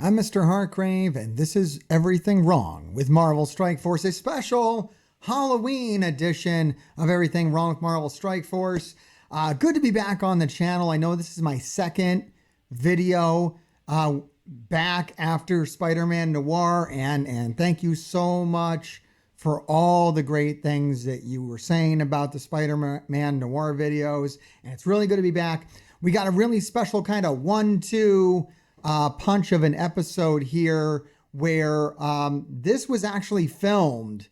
I'm Mr. Hargrave, and this is Everything Wrong with Marvel Strike Force, a special Halloween edition of Everything Wrong with Marvel Strike Force. Good to be back on the channel. I know this is my second video back after Spider-Man Noir, and thank you so much for all the great things that you were saying about the Spider-Man Noir videos, and it's really good to be back. We got a really special kind of 1-2 punch of an episode here where this was actually filmed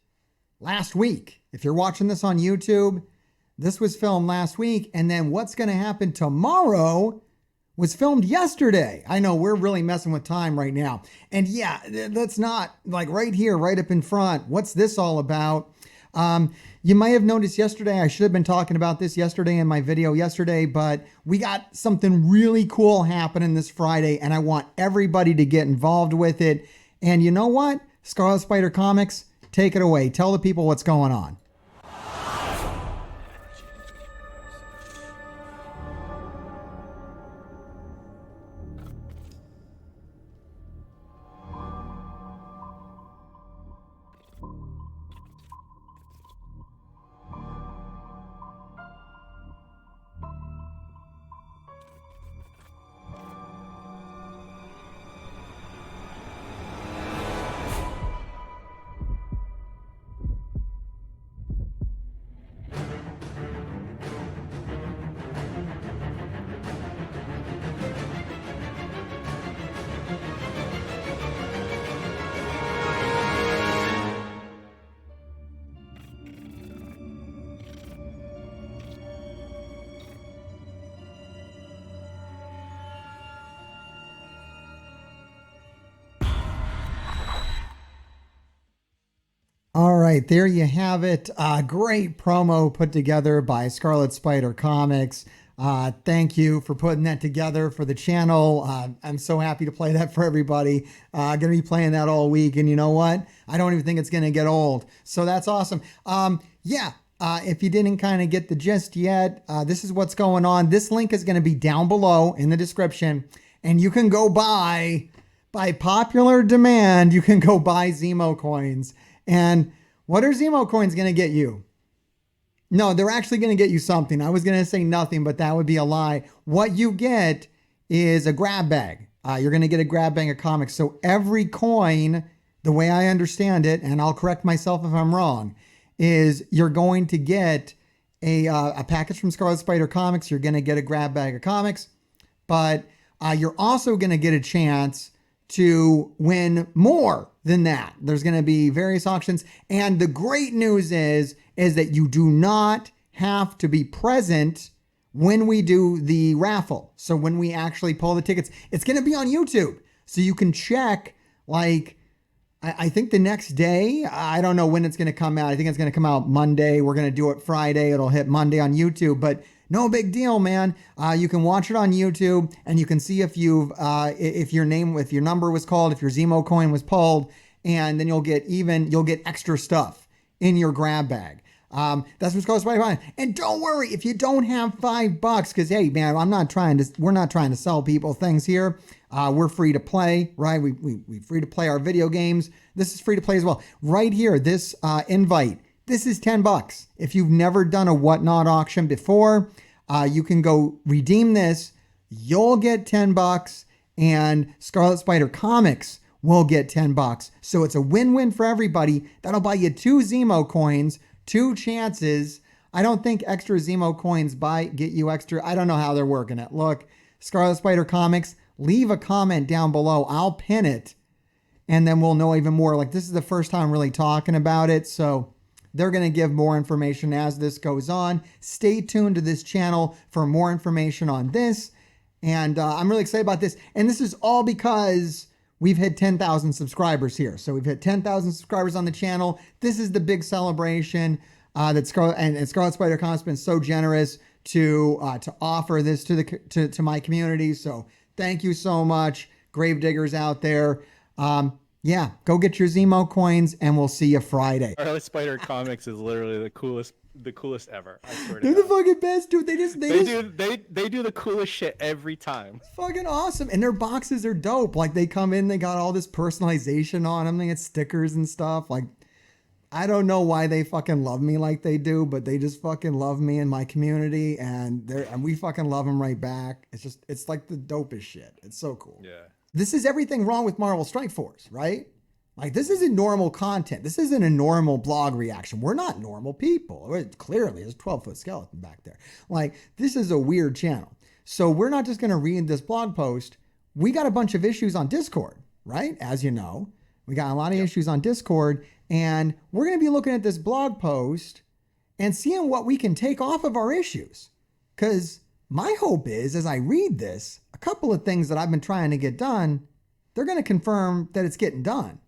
last week. If you're watching this on YouTube, this was filmed last week, and then what's going to happen tomorrow was filmed yesterday. I know we're really messing with time right now. And yeah, that's not like right here, right up in front. What's this all about? You might have noticed yesterday, I should have been talking about this yesterday in my video yesterday, but we got something really cool happening this Friday, and I want everybody to get involved with it. And you know what? Scarlet Spider Comics, take it away. Tell the people what's going on. All right, there you have it. Great promo put together by Scarlet Spider Comics. Thank you for putting that together for the channel. I'm so happy to play that for everybody. Going to be playing that all week, and you know what? I don't even think it's going to get old. So that's awesome. If you didn't kind of get the gist yet, this is what's going on. This link is going to be down below in the description, and you can go by popular demand, you can go buy Zemo coins. And what are Zemo coins going to get you? No, they're actually going to get you something. I was going to say nothing, but that would be a lie. What you get is a grab bag. You're going to get a grab bag of comics. So every coin, the way I understand it, and I'll correct myself if I'm wrong, is you're going to get a package from Scarlet Spider Comics. You're going to get a grab bag of comics, but you're also going to get a chance to win more than that. There's going to be various auctions. And the great news is that you do not have to be present when we do the raffle. So when we actually pull the tickets, it's going to be on YouTube. So you can check, like, I think the next day, I don't know when it's going to come out. I think it's going to come out Monday. We're going to do it Friday. It'll hit Monday on YouTube, but no big deal, man. You can watch it on YouTube, and you can see if if your number was called, if your Zemo coin was pulled, and then you'll get extra stuff in your grab bag. That's what's called Spider-Man. And don't worry if you don't have $5, because hey, man, we're not trying to sell people things here. We're free to play, right? We free to play our video games. This is free to play as well. Right here, this invite. This is $10. If you've never done a Whatnot auction before, you can go redeem this. You'll get $10, and Scarlet Spider Comics will get $10. So it's a win-win for everybody. That'll buy you 2 Zemo coins, 2 chances. I don't think extra Zemo coins get you extra. I don't know how they're working it. Look, Scarlet Spider Comics, leave a comment down below. I'll pin it, and then we'll know even more. Like, this is the first time really talking about it, so they're going to give more information as this goes on. Stay tuned to this channel for more information on this. And I'm really excited about this. And this is all because we've hit 10,000 subscribers here. So we've hit 10,000 subscribers on the channel. This is the big celebration that Scarlet Spider Comics has been so generous to offer this to my community. So thank you so much, Gravediggers out there. Yeah, go get your Zemo coins and we'll see you Friday. Scarlet Spider comics is literally the coolest ever. I swear to They're the God. fucking best, dude. They do the coolest shit every time. It's fucking awesome. And their boxes are dope. Like they come in, they got all this personalization on them. They get stickers and stuff. Like I don't know why they fucking love me like they do, but they just fucking love me and my community, and we fucking love them right back. It's like the dopest shit. It's so cool. Yeah. This is everything wrong with Marvel Strike Force, right? Like this isn't normal content. This isn't a normal blog reaction. We're not normal people. Clearly, there's a 12-foot skeleton back there. Like this is a weird channel. So we're not just going to read this blog post. We got a bunch of issues on Discord, right? As you know, we got a lot of issues on Discord, and we're going to be looking at this blog post and seeing what we can take off of our issues. Because my hope is, as I read this, a couple of things that I've been trying to get done, they're going to confirm that it's getting done.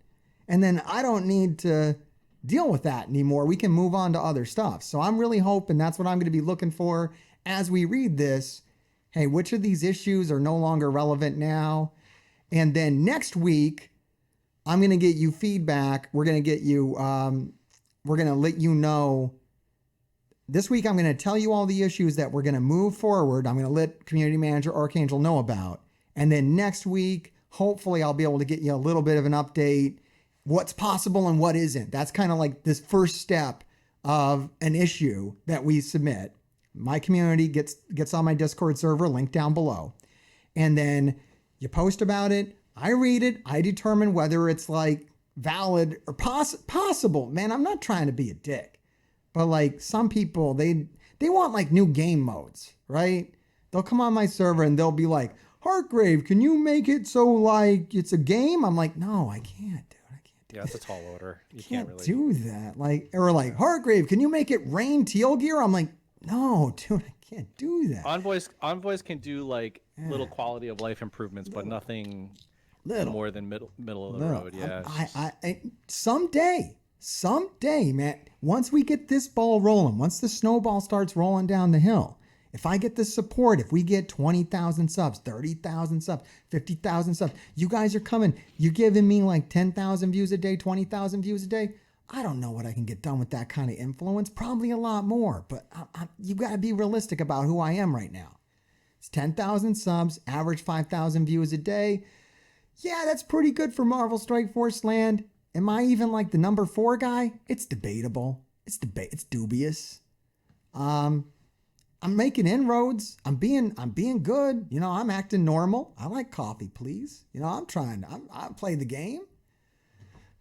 And then I don't need to deal with that anymore. We can move on to other stuff. So I'm really hoping that's what I'm going to be looking for as we read this. Hey, which of these issues are no longer relevant now? And then next week, I'm going to get you feedback. We're going to get you, we're going to let you know. This week, I'm going to tell you all the issues that we're going to move forward. I'm going to let Community Manager Archangel know about. And then next week, hopefully I'll be able to get you a little bit of an update, what's possible and what isn't. That's kind of like this first step of an issue that we submit. My community gets on my Discord server, link down below. And then you post about it. I read it. I determine whether it's like valid or possible. Man, I'm not trying to be a dick. But like some people, they want like new game modes, right? They'll come on my server and they'll be like, Heartgrave, can you make it so like it's a game? I'm like, no, I can't, dude. I can't do Yeah, that's a tall order. You can't really do that. Like, or like, Heartgrave, can you make it rain teal gear? I'm like, no, dude, I can't do that. Envoys can do like little quality of life improvements, but nothing more than middle of the road. Yeah. I someday, man, once we get this ball rolling, once the snowball starts rolling down the hill, if I get the support, if we get 20,000 subs, 30,000 subs, 50,000 subs, you guys are coming, you're giving me like 10,000 views a day, 20,000 views a day. I don't know what I can get done with that kind of influence. Probably a lot more, but you got to be realistic about who I am right now. It's 10,000 subs, average 5,000 views a day. Yeah, that's pretty good for Marvel Strike Force land. Am I even like the number 4 guy? It's debatable. It's dubious. I'm making inroads. I'm being good. You know, I'm acting normal. I like coffee, please. You know, I play the game.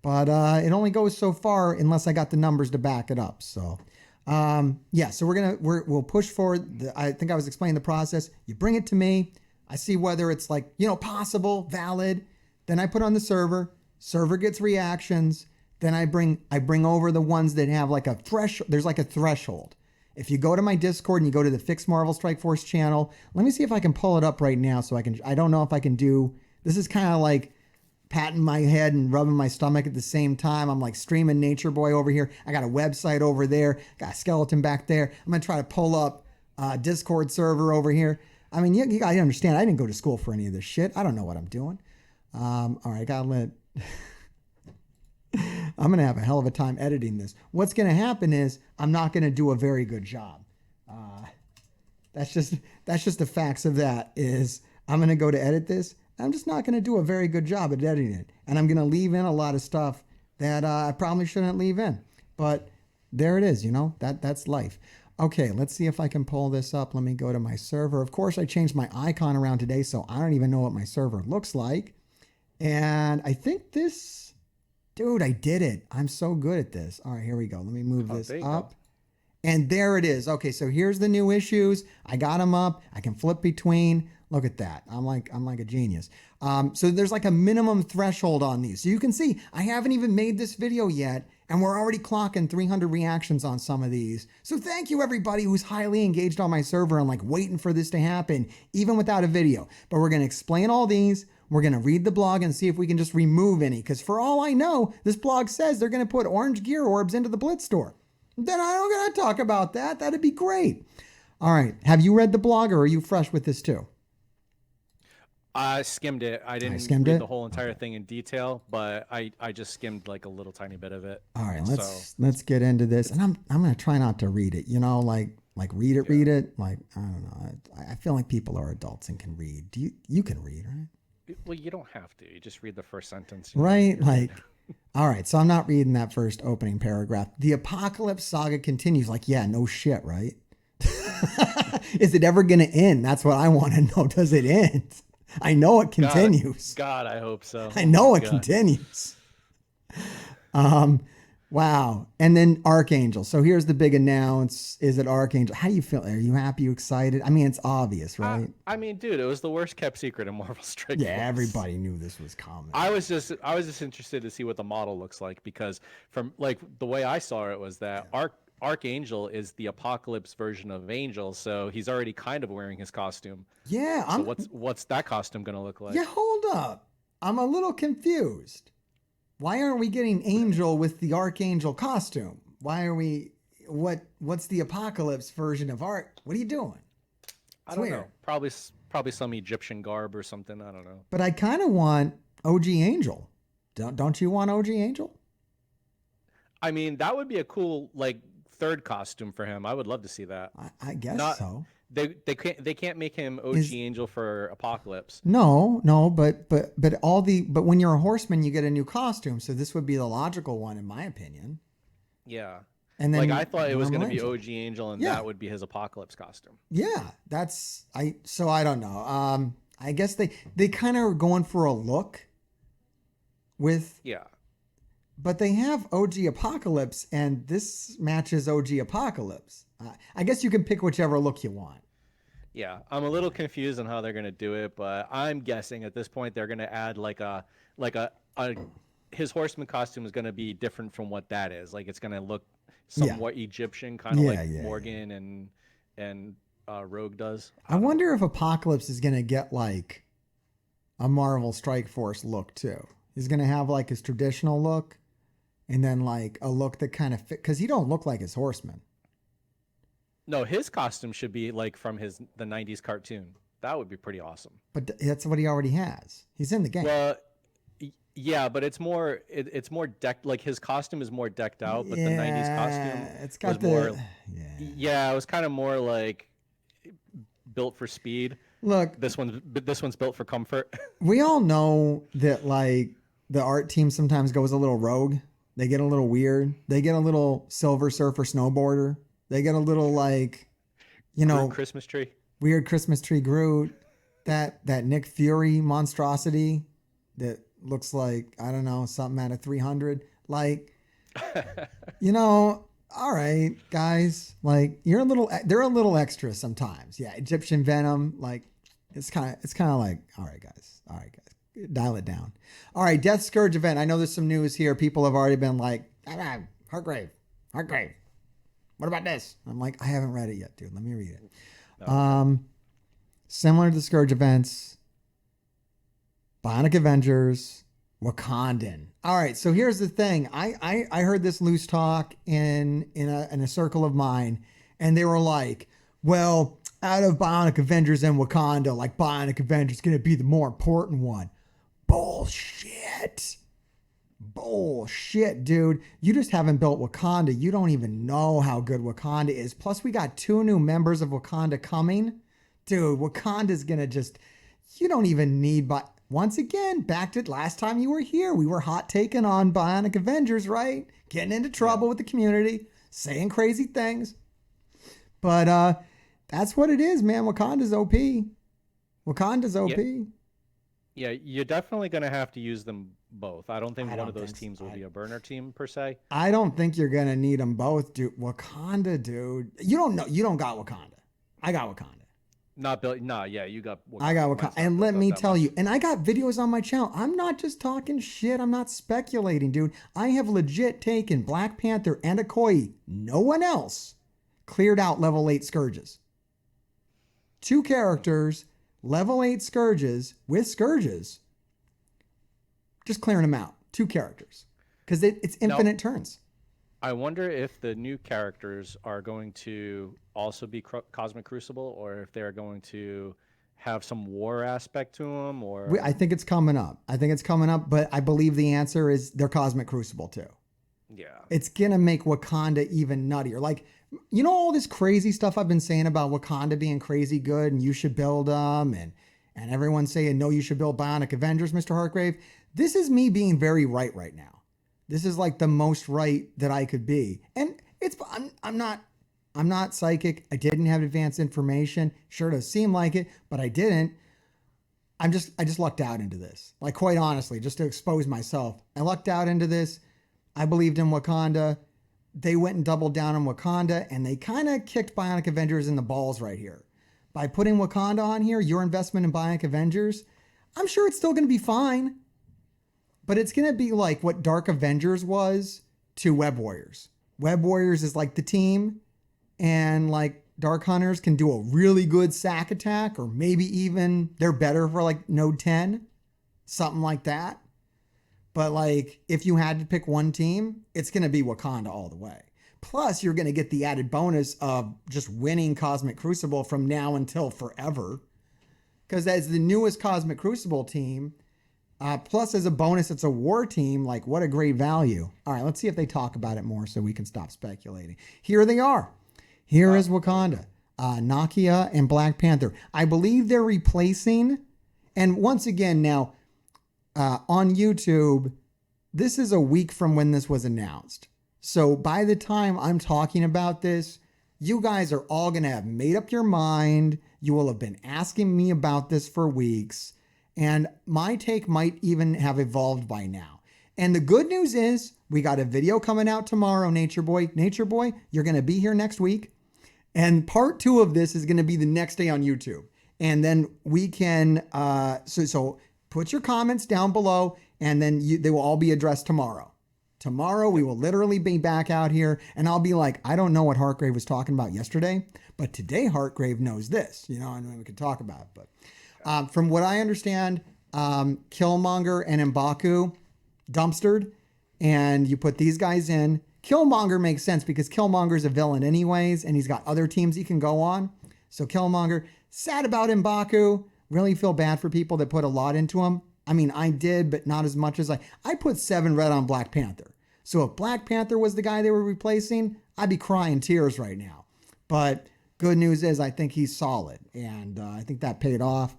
But it only goes so far unless I got the numbers to back it up. So, yeah, so we'll push forward. I think I was explaining the process. You bring it to me. I see whether it's like, you know, possible, valid. Then I put on the server. Server gets reactions. Then I bring over the ones that have like a threshold. There's like a threshold. If you go to my Discord and you go to the Fix Marvel Strike Force channel, let me see if I can pull it up right now so I don't know if I can do, this is kind of like patting my head and rubbing my stomach at the same time. I'm like streaming NatureBoy over here. I got a website over there. Got a skeleton back there. I'm going to try to pull up Discord server over here. I mean, you got to understand, I didn't go to school for any of this shit. I don't know what I'm doing. All right, got to let... I'm going to have a hell of a time editing this. What's going to happen is I'm not going to do a very good job. That's just the facts of that is I'm going to go to edit this. I'm just not going to do a very good job at editing it. And I'm going to leave in a lot of stuff that I probably shouldn't leave in. But there it is, you know, that's life. Okay, let's see if I can pull this up. Let me go to my server. Of course, I changed my icon around today, so I don't even know what my server looks like. And I think this, dude, I did it. I'm so good at this. All right, here we go. Let me move this up. And there it is. Okay, so here's the new issues. I got them up. I can flip between. Look at that. I'm like a genius. So there's like a minimum threshold on these. So you can see I haven't even made this video yet, and we're already clocking 300 reactions on some of these. So thank you everybody who's highly engaged on my server and like waiting for this to happen, even without a video. But we're going to explain all these. We're going to read the blog and see if we can just remove any. Because for all I know, this blog says they're going to put orange gear orbs into the Blitz store. Then I don't got to talk about that. That'd be great. All right. Have you read the blog or are you fresh with this too? I skimmed it. I I didn't skimmed read it. the whole entire Okay. thing in detail, but I just skimmed like a little tiny bit of it. All right, So let's get into this, and it's I'm gonna try not to read it. You know, like read yeah. it. Like I don't know. I feel like people are adults and can read. You can read, right? Well, you don't have to. You just read the first sentence. Right? You're good. Like, all right. So I'm not reading that first opening paragraph. The apocalypse saga continues. Like, yeah, no shit, right? Is it ever gonna end? That's what I want to know. Does it end? I know it God, continues. God, I hope so. I Oh my know it God. continues. Um, wow. And then Archangel. So here's the big announce. Is it Archangel? How do you feel? Are you happy? You excited? I mean, it's obvious, right? I mean, dude, it was the worst kept secret in Marvel Strike Yeah, Force. everybody knew this was coming. I was just interested to see what the model looks like because from like the way I saw it was that Archangel is the Apocalypse version of Angel, so he's already kind of wearing his costume. Yeah, So what's that costume gonna look yeah, like? hold up. I'm a little confused. Why aren't we getting Angel with the Archangel costume? Why are we what's the Apocalypse version of Art? What are you doing? I It's don't weird. know. Probably some Egyptian garb or something. I don't know. But I kind of want OG Angel. Don't you want OG Angel? I mean, that would be a cool like third costume for him. I would love to see that. I guess Not so. they can't make him Is OG Angel for Apocalypse. no, but when you're a horseman, you get a new costume. So this would be the logical one, in my opinion. Yeah. And Like I then thought it was going normal to be Angel. OG Angel and Yeah, that would be his Apocalypse costume. yeah. That's I. So I don't know. I guess they kind of are going for a look with, Yeah. but they have OG Apocalypse, and this matches OG Apocalypse. I guess you can pick whichever look you want. Yeah. I'm a little confused on how they're going to do it, but I'm guessing at this point they're going to add like a his horseman costume is going to be different from what that is. Like it's going to look Yeah, somewhat Egyptian, kind of yeah, like yeah, yeah. Morgan and Rogue does. I I don't know. wonder if Apocalypse is gonna get like a Marvel Strike Force look too. He's gonna have like his traditional look, and then like a look that kind of fit because he don't look like his horseman. No, his costume should be like from the '90s cartoon. That would be pretty awesome. But that's what he already has. He's in the game. Well, yeah, but it's more decked. Like his costume is more decked out, but the '90s Yeah, costume it's was got the more. yeah. Yeah, it was kind of more like built for speed. Look, This one's built for comfort. we all know that like the art team sometimes goes a little rogue. They get a little weird. They get a little Silver Surfer snowboarder. They get a little like, you Groot know, Christmas tree. weird Christmas tree Groot. That Nick Fury monstrosity that looks like I don't know something out of 300. Like, you know, all right, guys. Like they're a little extra sometimes. Yeah, Egyptian Venom. Like, it's kind of like all right, guys. All right, guys, dial it down. All right, Death Scourge event. I know there's some news here. People have already been like, Hargrave. What about this? I'm like, I haven't read it yet, dude. Let me read it. No. Similar to the Scourge events, Bionic Avengers, Wakandan. All right, so here's the thing. I heard this loose talk in a circle of mine, and they were like, well, out of Bionic Avengers and Wakanda, like Bionic Avengers is gonna be the more important one. Bullshit. Bullshit, dude. You just haven't built Wakanda. You don't even know how good Wakanda is. Plus, we got 2 new members of Wakanda coming. Dude, Wakanda's gonna just, you don't even need, but once again, back to last time you were here, we were hot taking on Bionic Avengers, right? Getting into trouble Yeah. with the community, saying crazy things. But that's what it is, man. Wakanda's OP. Wakanda's Yeah. OP. Yeah, you're definitely gonna have to use them both. I don't think I one of don't those think so. teams will be a burner team per se. I don't think you're gonna need them both, dude. Wakanda, dude. You don't know. You don't got Wakanda. I got Wakanda. Not built. Nah, yeah, you got. I got Mine's Wakanda. not And built let up me that tell much. you, and I got videos on my channel. I'm not just talking shit. I'm not speculating, dude. I have legit taken Black Panther and Okoye. No one else cleared out level 8 Scourges. 2 characters, level 8 Scourges with Scourges. Just clearing them out. 2 characters. Because it's Now, infinite turns. I wonder if the new characters are going to also be Cosmic Crucible, or if they're going to have some war aspect to them, I think it's coming up. But I believe the answer is their Cosmic Crucible too. yeah. It's gonna make Wakanda even nuttier. Like, you know, all this crazy stuff I've been saying about Wakanda being crazy good and you should build them, and everyone saying no, you should build Bionic Avengers, Mr. Hartgrave. This is me being very right now. This is like the most right that I could be, and I'm not psychic. I didn't have advanced information. Sure does seem like it, but I didn't. I just lucked out into this. Like, quite honestly, just to expose myself, I lucked out into this. I believed in Wakanda. They went and doubled down on Wakanda, and they kind of kicked Bionic Avengers in the balls right here. By putting Wakanda on here, your investment in Bionic Avengers, I'm sure it's still going to be fine. But it's going to be like what Dark Avengers was to Web Warriors. Web Warriors is like the team, and like Dark Hunters can do a really good sack attack, or maybe even they're better for like Node 10, something like that. But like, if you had to pick one team, it's going to be Wakanda all the way. Plus, you're going to get the added bonus of just winning Cosmic Crucible from now until forever. Because as the newest Cosmic Crucible team, plus as a bonus, it's a war team. Like, what a great value. All right, let's see if they talk about it more so we can stop speculating. Here they are. Here is Wakanda, Nakia, and Black Panther. I believe they're replacing, and once again now, on YouTube, this is a week from when this was announced. So by the time I'm talking about this, you guys are all going to have made up your mind. You will have been asking me about this for weeks, and my take might even have evolved by now. And the good news is we got a video coming out tomorrow, NatureBoy. NatureBoy, you're going to be here next week. And part 2 of this is going to be the next day on YouTube. And then we can, so put your comments down below, and then they will all be addressed tomorrow. Tomorrow, we will literally be back out here, and I'll be like, I don't know what Hartgrave was talking about yesterday, but today Hartgrave knows this, you know, and we can talk about it. But from what I understand, Killmonger and M'Baku dumpstered, and you put these guys in. Killmonger makes sense because Killmonger's a villain anyways, and he's got other teams he can go on. So Killmonger, sad about M'Baku. Really feel bad for people that put a lot into him. I mean, I did, but not as much as I put 7 red on Black Panther. So if Black Panther was the guy they were replacing, I'd be crying tears right now. But good news is I think he's solid, and I think that paid off.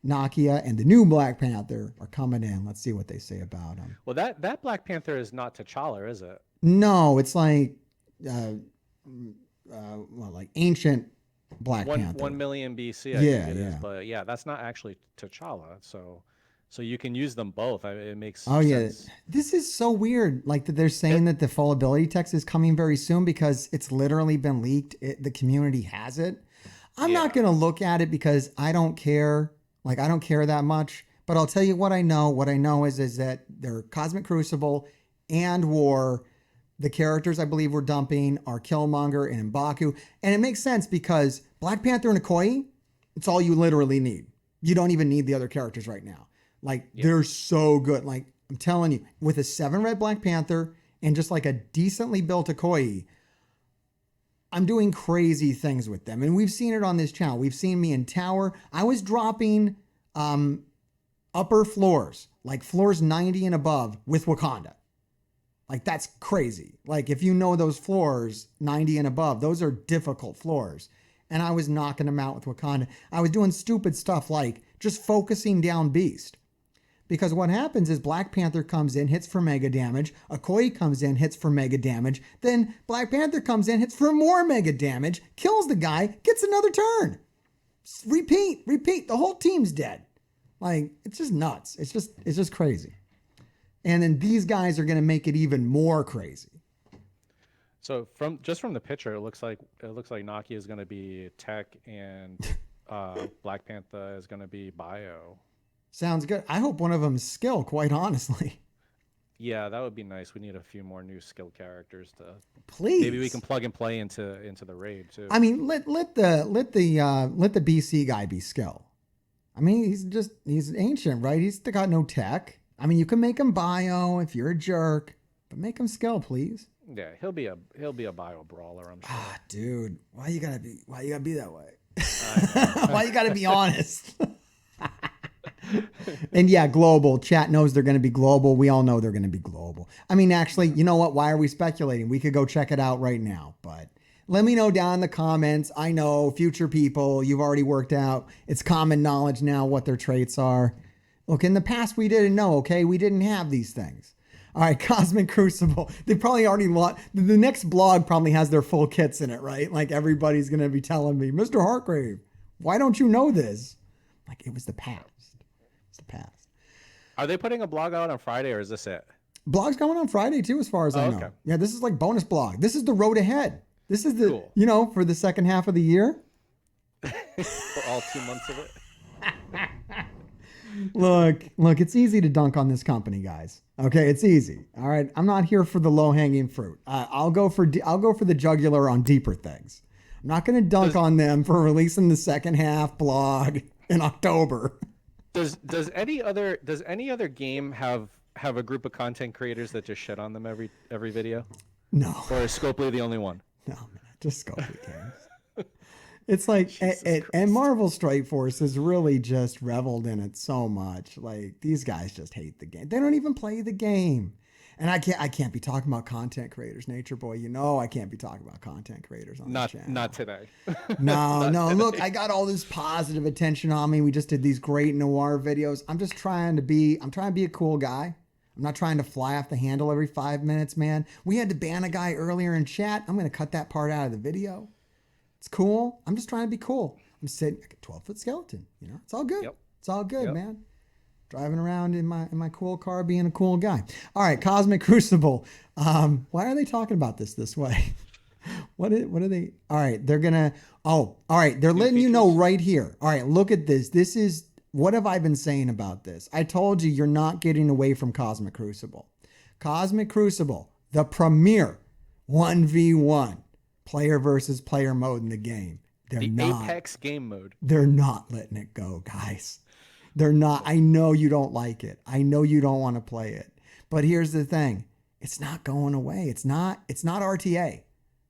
Nakia and the new Black Panther are coming in. Let's see what they say about him. Well, that Black Panther is not T'Challa, is it? No, it's like, like ancient Black Panther. 1 million BC, I think it is. But yeah, that's not actually T'Challa. So you can use them both. It makes sense. Yeah. This is so weird. Like that they're saying that the full ability text is coming very soon because it's literally been leaked. The community has it. I'm not going to look at it because I don't care. Like, I don't care that much. But I'll tell you what I know. What I know is that their Cosmic Crucible and War, the characters I believe we're dumping are Killmonger and M'Baku. And it makes sense because Black Panther and Okoye, it's all you literally need. You don't even need the other characters right now. Like, they're so good. Like, I'm telling you, with a 7 red Black Panther and just like a decently built Okoye, I'm doing crazy things with them. And we've seen it on this channel. We've seen me in Tower. I was dropping upper floors, like floors 90 and above with Wakanda. Like, that's crazy. Like, if you know those floors, 90 and above, those are difficult floors. And I was knocking them out with Wakanda. I was doing stupid stuff like just focusing down Beast. Because what happens is Black Panther comes in, hits for mega damage. Okoye comes in, hits for mega damage. Then Black Panther comes in, hits for more mega damage, kills the guy, gets another turn. Repeat. The whole team's dead. Like, it's just nuts. It's just crazy. And then these guys are going to make it even more crazy. So from the picture, it looks like Nakia is going to be tech, and Black Panther is going to be bio. Sounds good. I hope one of them is skill, quite honestly. Yeah, that would be nice. We need a few more new skill characters to. Please. Maybe we can plug and play into the raid too. I mean, let the BC guy be skill. I mean, he's ancient, right? He's got no tech. I mean, you can make him bio if you're a jerk, but make him skill, please. Yeah, he'll be a bio brawler, I'm sure. Ah, dude, why you gotta be that way? Why you gotta be honest? And yeah, global. Chat knows they're going to be global. We all know they're going to be global. I mean, actually, you know what? Why are we speculating? We could go check it out right now, but let me know down in the comments. I know future people, you've already worked out. It's common knowledge now what their traits are. Look, in the past, we didn't know, okay? We didn't have these things. All right, Cosmic Crucible. They probably already the next blog probably has their full kits in it, right? Like everybody's going to be telling me, Mr. Hargrave, why don't you know this? Like it was the past. It's the past. Are they putting a blog out on Friday, or is this it? Blog's going on Friday too, as far as I know. Okay. Yeah, this is like bonus blog. This is the road ahead. This is the, Cool. for the second half of the year. For all 2 months of it. Look, it's easy to dunk on this company, guys. Okay, it's easy. All right, I'm not here for the low-hanging fruit. I'll go for the jugular on deeper things. I'm not going to dunk on them for releasing the second half blog in October. Does any other game have a group of content creators that just shit on them every video? No. Or is Scopely the only one? No, man, just Scopely games. It's like, and Marvel Strike Force has really just reveled in it so much. Like these guys just hate the game. They don't even play the game. And I can't be talking about content creators, NatureBoy. I can't be talking about content creators on the channel. Not today. No. Look, I got all this positive attention on me. We just did these great noir videos. I'm trying to be a cool guy. I'm not trying to fly off the handle every 5 minutes, man. We had to ban a guy earlier in chat. I'm going to cut that part out of the video. It's cool. I'm just trying to be cool. I'm sitting like a 12-foot skeleton. It's all good. Yep. It's all good, man. Driving around in my cool car, being a cool guy. All right, Cosmic Crucible. Why are they talking about this way? What are they? All right, they're gonna. Oh, all right. They're letting you know right here. All right, look at this. This is what have I been saying about this? I told you you're not getting away from Cosmic Crucible. Cosmic Crucible, the premier 1v1 player versus player mode in the game. They're not Apex game mode. They're not letting it go, guys. They're not. I know you don't like it. I know you don't want to play it. But here's the thing. It's not going away. It's not RTA.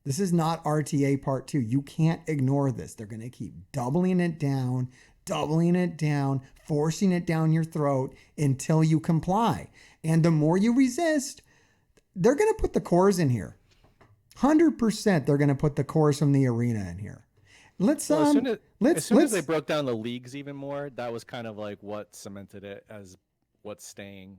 This is not RTA part 2. You can't ignore this. They're going to keep doubling it down, forcing it down your throat until you comply. And the more you resist, they're going to put the cores in here. 100% they're going to put the cores from the arena in here. As soon as they broke down the leagues even more, that was kind of like what cemented it as what's staying.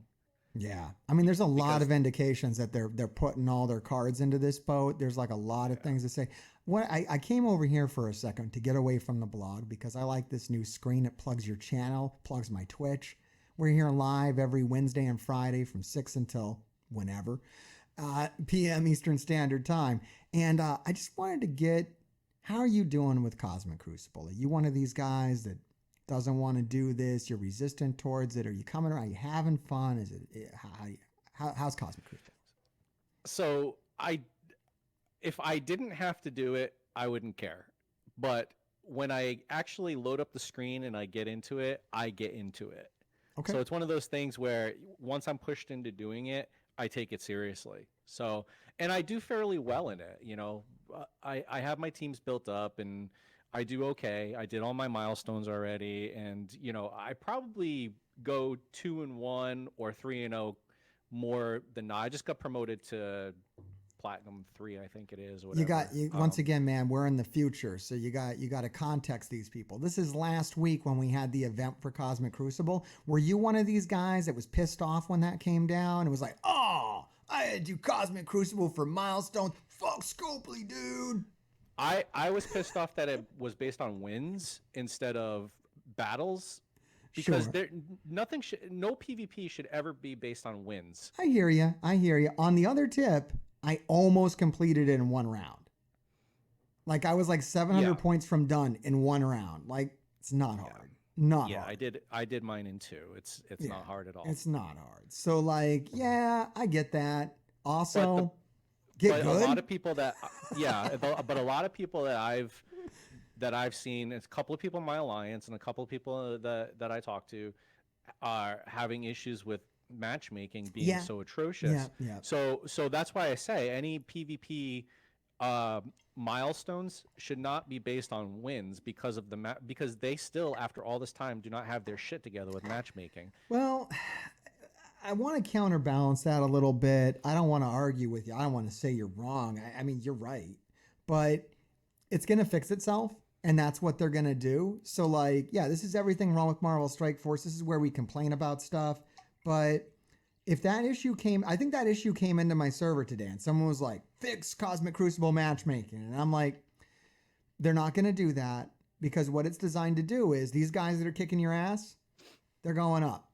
Yeah. I mean, there's a lot of indications that they're putting all their cards into this boat. There's like a lot of things to say. I came over here for a second to get away from the blog because I like this new screen. It plugs your channel, plugs my Twitch. We're here live every Wednesday and Friday from 6 until whenever, p.m. Eastern Standard Time. And I just wanted to get, how are you doing with Cosmic Crucible? Are you one of these guys that doesn't want to do this? You're resistant towards it? Are you coming around? Are you having fun? Is it how's Cosmic Crucible? So if I didn't have to do it, I wouldn't care. But when I actually load up the screen and I get into it, I get into it. Okay. So it's one of those things where once I'm pushed into doing it, I take it seriously. So, and I do fairly well in it. I have my teams built up and I do okay. I did all my milestones already. And, I probably go 2-1 or 3-0 more than not. I just got promoted to Platinum 3, I think it is. Or whatever. Once again, man, we're in the future. So you got to context these people. This is last week when we had the event for Cosmic Crucible. Were you one of these guys that was pissed off when that came down? It was like, oh, I had to do Cosmic Crucible for milestones. Fuck Scopely, dude. I was pissed off that it was based on wins instead of battles. Because no PvP should ever be based on wins. I hear you. On the other tip, I almost completed it in one round. Like I was like 700 points from done in one round. Like it's not hard. Not hard. I did mine in 2. It's not hard at all. It's not hard. So like, yeah, I get that. Also, get good. A lot of people that but a lot of people that I've seen, it's a couple of people in my alliance and a couple of people that I talk to are having issues with matchmaking being so atrocious. So that's why I say any PvP milestones should not be based on wins because of because they still, after all this time, do not have their shit together with matchmaking. Well, I want to counterbalance that a little bit. I don't want to argue with you. I don't want to say you're wrong. I mean, you're right, but it's going to fix itself. And that's what they're going to do. So like, yeah, this is everything wrong with Marvel Strike Force. This is where we complain about stuff. But if that issue came, I think that issue came into my server today and someone was like, fix Cosmic Crucible matchmaking. And I'm like, they're not going to do that because what it's designed to do is these guys that are kicking your ass, they're going up.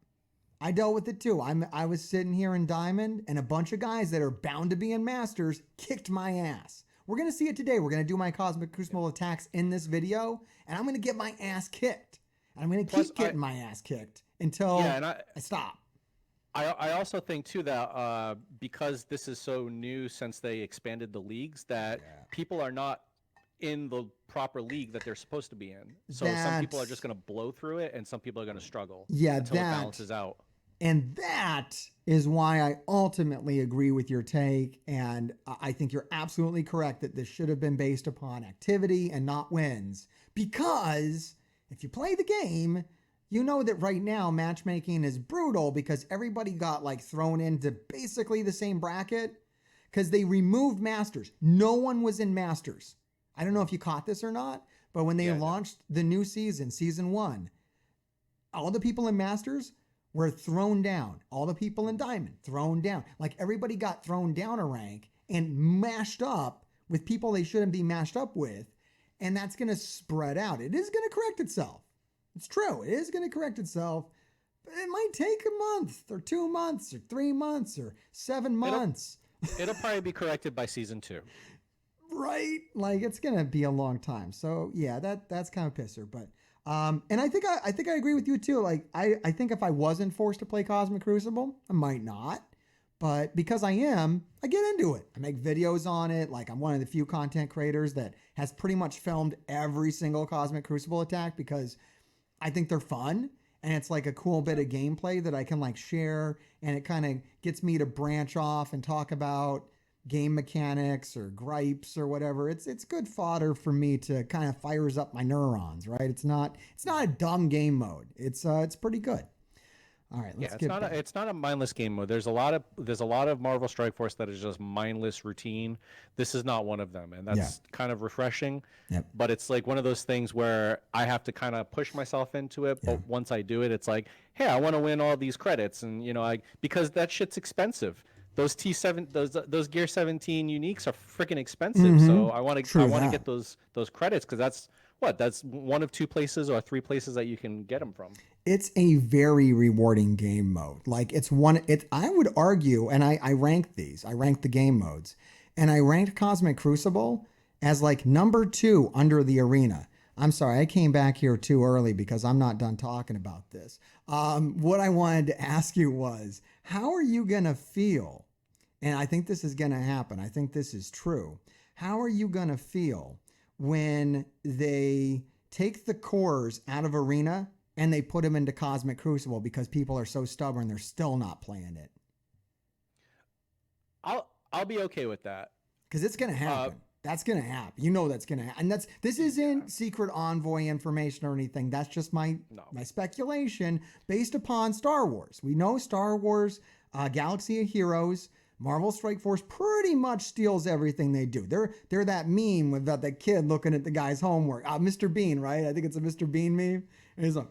I dealt with it too. I was sitting here in Diamond and a bunch of guys that are bound to be in Masters kicked my ass. We're going to see it today. We're going to do my Cosmic Crucible attacks in this video, and I'm going to get my ass kicked. And I'm going to keep getting my ass kicked until I stop. I also think, too, that because this is so new since they expanded the leagues, that people are not in the proper league that they're supposed to be in. So some people are just going to blow through it, and some people are going to struggle until it balances out. And that is why I ultimately agree with your take. And I think you're absolutely correct that this should have been based upon activity and not wins. Because if you play the game, you know that right now matchmaking is brutal because everybody got like thrown into basically the same bracket because they removed Masters. No one was in Masters. I don't know if you caught this or not, but when they launched the new season, season 1, all the people in Masters were thrown down. All the people in Diamond thrown down. Like everybody got thrown down a rank and mashed up with people they shouldn't be mashed up with. And that's going to spread out. It is going to correct itself. It's true. It is going to correct itself. But it might take a month or 2 months or 3 months or 7 months. It'll probably be corrected by season 2. Right? Like it's going to be a long time. So yeah, that's kind of pisser. But and I think I agree with you too. Like I think if I wasn't forced to play Cosmic Crucible, I might not. But because I am, I get into it. I make videos on it. Like I'm one of the few content creators that has pretty much filmed every single Cosmic Crucible attack because I think they're fun. And it's like a cool bit of gameplay that I can like share. And it kind of gets me to branch off and talk about game mechanics or gripes or whatever. It's good fodder for me to kind of fires up my neurons, right? It's not a dumb game mode. It's pretty good. All right, let's get back. It's not a mindless game mode. There's a lot of Marvel Strike Force that is just mindless routine. This is not one of them, and that's kind of refreshing. Yep. But it's like one of those things where I have to kind of push myself into it. But once I do it, it's like, hey, I want to win all these credits, and because that shit's expensive. Those those Gear 17 uniques are freaking expensive. Mm-hmm. So I want to get those credits because that's one of 2 places or 3 places that you can get them from. It's a very rewarding game mode. Like I would argue, and I ranked these. I ranked the game modes, and I ranked Cosmic Crucible as like number 2 under the arena. I'm sorry, I came back here too early because I'm not done talking about this. What I wanted to ask you was, how are you gonna feel? And I think this is gonna happen. I think this is true. How are you gonna feel when they take the cores out of arena and they put them into Cosmic Crucible because people are so stubborn they're still not playing it? I'll be okay with that. Because it's gonna happen. That's gonna happen. You know that's gonna happen. And this isn't secret envoy information or anything. That's just my speculation based upon Star Wars. We know Star Wars, Galaxy of Heroes, Marvel Strike Force pretty much steals everything they do. They're that meme with the kid looking at the guy's homework. Mr. Bean, right? I think it's a Mr. Bean meme. And he's like,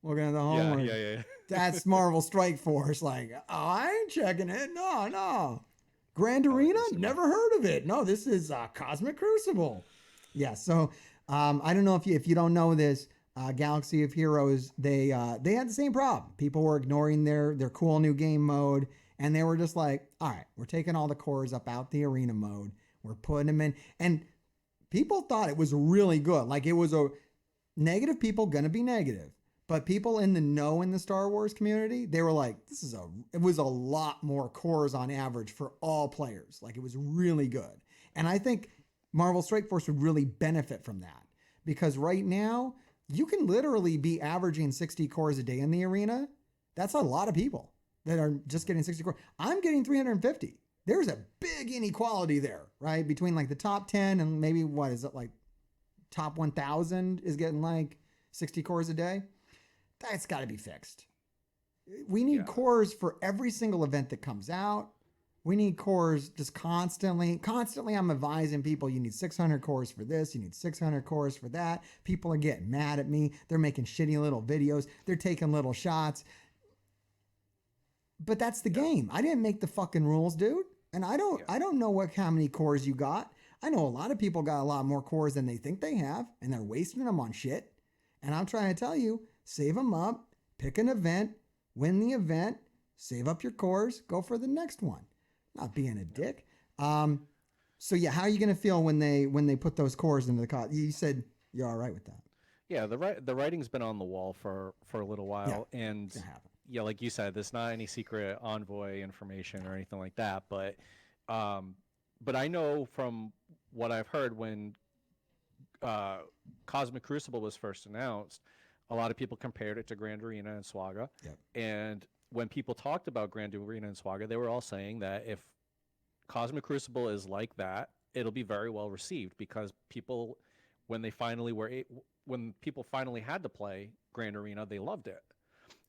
looking at the homework. Yeah. That's Marvel Strike Force. Like, oh, I ain't checking it. No. Grand Arena? Never heard of it. No, this is Cosmic Crucible. Yeah, so I don't know if you don't know this, Galaxy of Heroes, they had the same problem. People were ignoring their cool new game mode, and they were just like, all right, we're taking all the cores up out the arena mode. We're putting them in. And people thought it was really good. Like it was a negative people going to be negative. But people in the know in the Star Wars community, they were like, it was a lot more cores on average for all players. Like it was really good. And I think Marvel Strike Force would really benefit from that. Because right now, you can literally be averaging 60 cores a day in the arena. That's a lot of people that are just getting 60 cores. I'm getting 350. there's a big inequality there, right? Between like the top 10 and maybe what is it like top 1,000 is getting like 60 cores a day. That's got to be fixed. We need cores for every single event that comes out. We need cores just constantly. I'm advising people, you need 600 cores for this. You need 600 cores for that. People are getting mad at me. They're making shitty little videos. They're taking little shots. But that's the game. I didn't make the fucking rules, dude. And I don't know how many cores you got. I know a lot of people got a lot more cores than they think they have, and they're wasting them on shit. And I'm trying to tell you, save them up, pick an event, win the event, save up your cores, go for the next one. Not being a dick. So yeah, how are you going to feel when they put those cores into the code? You said you're all right with that. Yeah, the writing's been on the wall for a little while, and yeah, like you said, there's not any secret envoy information or anything like that. But I know from what I've heard when Cosmic Crucible was first announced, a lot of people compared it to Grand Arena and Swaga. Yep. And when people talked about Grand Arena and Swaga, they were all saying that if Cosmic Crucible is like that, it'll be very well received because people, when people finally had to play Grand Arena, they loved it.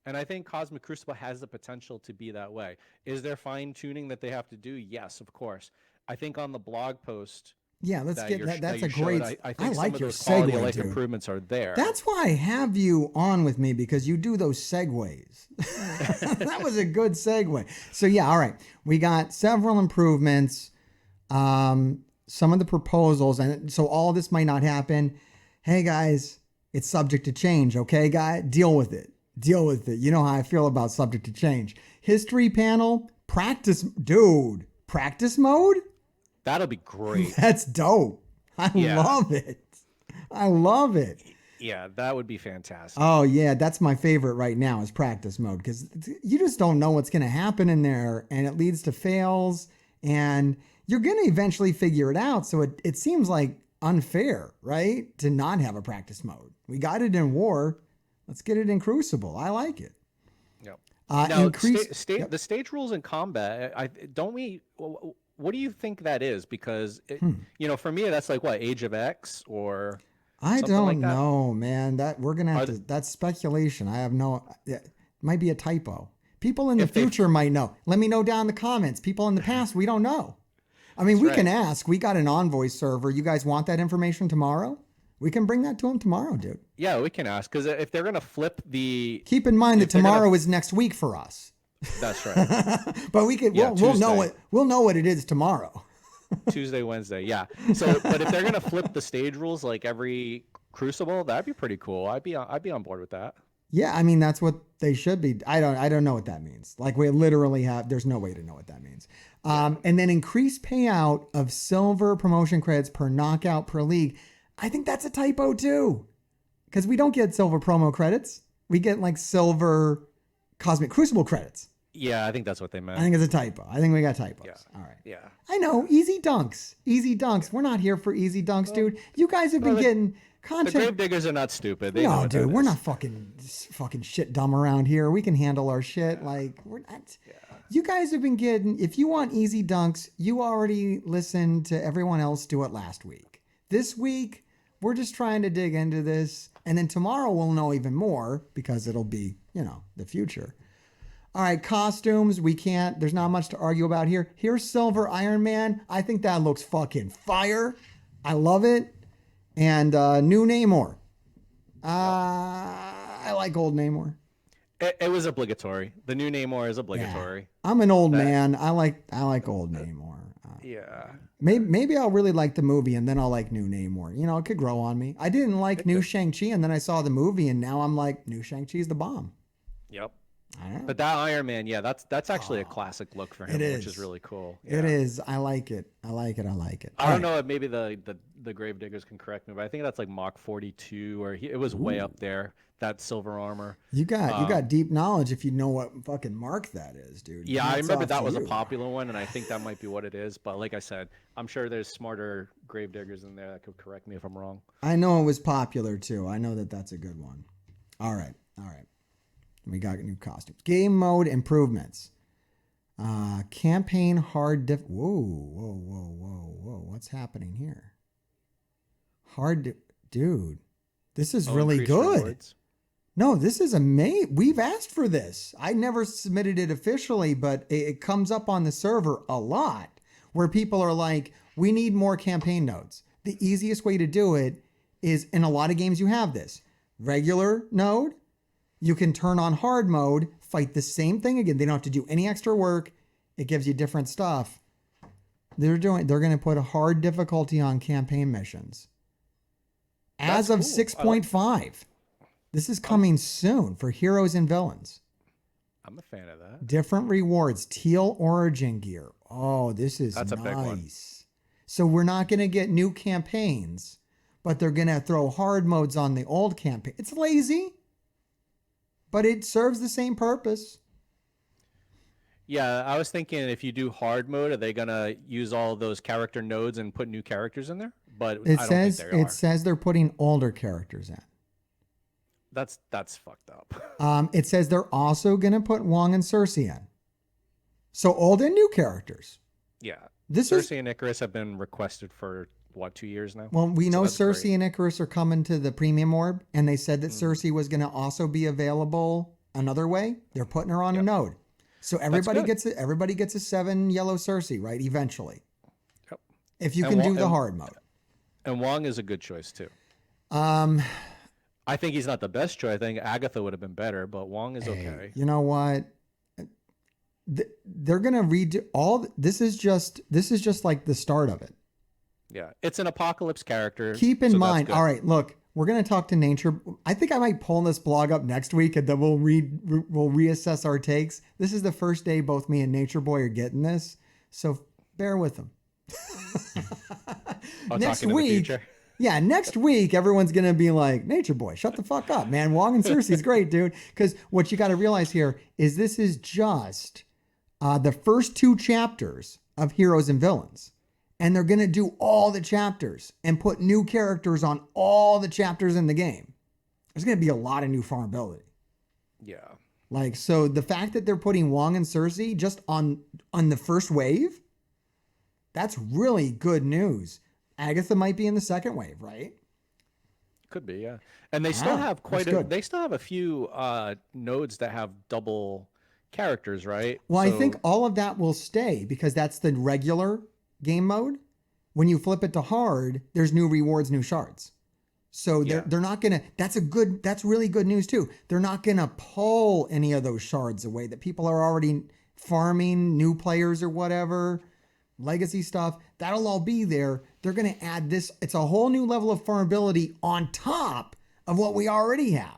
And I think Cosmic Crucible has the potential to be that way. Is there fine tuning that they have to do? Yes, of course. I think on the blog post. Yeah, let's get that. That's a great. I think like some of your those quality segue, of life dude. improvements are there. That's why I have you on with me, because you do those segues. That was a good segue. So yeah, all right. We got several improvements. Some of the proposals, and so all this might not happen. Hey guys, it's subject to change. Okay, guy, deal with it. Deal with it. You know how I feel about subject to change. History panel, practice mode. That'll be great. That's dope. I love it. I love it. Yeah, that would be fantastic. Oh yeah, that's my favorite right now is practice mode, because you just don't know what's going to happen in there, and it leads to fails, and you're going to eventually figure it out. So it seems like unfair, right, to not have a practice mode. We got it in War. Let's get it in Crucible. I like it. Yep. Now, the stage rules in combat. What do you think that is? Because for me, that's like what, Age of X or I something don't like that? know, man. That we're gonna have to. That's speculation. I have no. It might be a typo. People in the future might know. Let me know down in the comments. People in the past, we don't know. I mean, we can ask. We got an Envoy server. You guys want that information tomorrow? We can bring that to them tomorrow, dude. Yeah, we can ask, because if they're gonna flip the. Keep in mind that tomorrow is next week for us. That's right. But we could. We'll know it. We'll know what it is tomorrow. Tuesday, Wednesday, yeah. So, but if they're gonna flip the stage rules like every Crucible, that'd be pretty cool. I'd be on board with that. Yeah, I mean that's what they should be. I don't know what that means. Like we literally have. There's no way to know what that means. And then increased payout of silver promotion credits per knockout per league. I think that's a typo too, because we don't get silver promo credits. We get like silver Cosmic Crucible credits. Yeah, I think that's what they meant. I think it's a typo. I think we got typos. Yeah. All right. Yeah. I know. Easy dunks. Easy dunks. We're not here for easy dunks, dude. You guys have been getting content. The grave diggers are not stupid. They know no, what dude. that We're is. not fucking shit dumb around here. We can handle our shit. Like we're not. Yeah. You guys have been getting. If you want easy dunks, you already listened to everyone else do it last week. This week, we're just trying to dig into this, and then tomorrow we'll know even more because it'll be, the future. All right, costumes, there's not much to argue about here. Here's Silver Iron Man. I think that looks fucking fire. I love it. And new Namor. I like old Namor. It was obligatory. The new Namor is obligatory. Yeah. I'm an old man. I like old Namor. Yeah. Maybe I'll really like the movie and then I'll like new Namor. It could grow on me. I didn't like new Shang-Chi, and then I saw the movie and now I'm like, new Shang-Chi's the bomb. Yep. But that Iron Man, yeah, that's actually a classic look for him, which is really cool. Yeah. It is. I like it. I don't know if maybe the grave diggers can correct me, but I think that's like Mach 42, or it was way up there. That silver armor. You got deep knowledge if you know what fucking mark that is, dude. Yeah, I remember that was a popular one, and I think that might be what it is. But like I said, I'm sure there's smarter grave diggers in there that could correct me if I'm wrong. I know it was popular too. I know that that's a good one. All right. We got new costumes. Game mode improvements. Campaign hard whoa. What's happening here? Dude, this is really increased good. rewards. No, this is amazing. We've asked for this. I never submitted it officially, but it comes up on the server a lot where people are like, we need more campaign nodes. The easiest way to do it is, in a lot of games you have this. Regular node, you can turn on hard mode, fight the same thing again. They don't have to do any extra work. It gives you different stuff. They're going to put a hard difficulty on campaign missions. As of 6.5. This is coming soon for heroes and villains. I'm a fan of that. Different rewards, teal origin gear. Oh, that's nice. A big one. So we're not going to get new campaigns, but they're going to throw hard modes on the old campaign. It's lazy, but it serves the same purpose. Yeah, I was thinking if you do hard mode, are they going to use all those character nodes and put new characters in there? But I don't think they are. It says they're putting older characters in. That's fucked up. It says they're also going to put Wong and Cersei in. So old and new characters. Yeah. Cersei and Icarus have been requested for, 2 years now? Well, we know Cersei and Icarus are coming to the premium orb, and they said that Cersei was going to also be available another way. They're putting her on a node. So everybody gets a 7 yellow Cersei, right? Eventually. Yep. If you can do the hard mode. And Wong is a good choice too. I think he's not the best choice. I think Agatha would have been better, but Wong is okay. You know what? They're gonna redo all. This is just like the start of it. Yeah, it's an apocalypse character. Keep in mind. All right, look, we're gonna talk to Nature. I think I might pull this blog up next week, and then we'll reassess our takes. This is the first day both me and NatureBoy are getting this, so bear with them. Next week. Yeah, next week, everyone's going to be like, NatureBoy, shut the fuck up, man. Wong and Cersei's great, dude. Because what you got to realize here is this is just the first 2 chapters of Heroes and Villains. And they're going to do all the chapters and put new characters on all the chapters in the game. There's going to be a lot of new farmability. Yeah. Like, so the fact that they're putting Wong and Cersei just on the first wave, that's really good news. Agatha might be in the second wave, right? Could be, yeah. And they still have they still have a few nodes that have double characters, right? Well, I think all of that will stay because that's the regular game mode. When you flip it to hard, there's new rewards, new shards. So they're not gonna. That's really good news too. They're not gonna pull any of those shards away that people are already farming, new players or whatever. Legacy stuff, that'll all be there. They're going to add this. It's a whole new level of farmability on top of what we already have.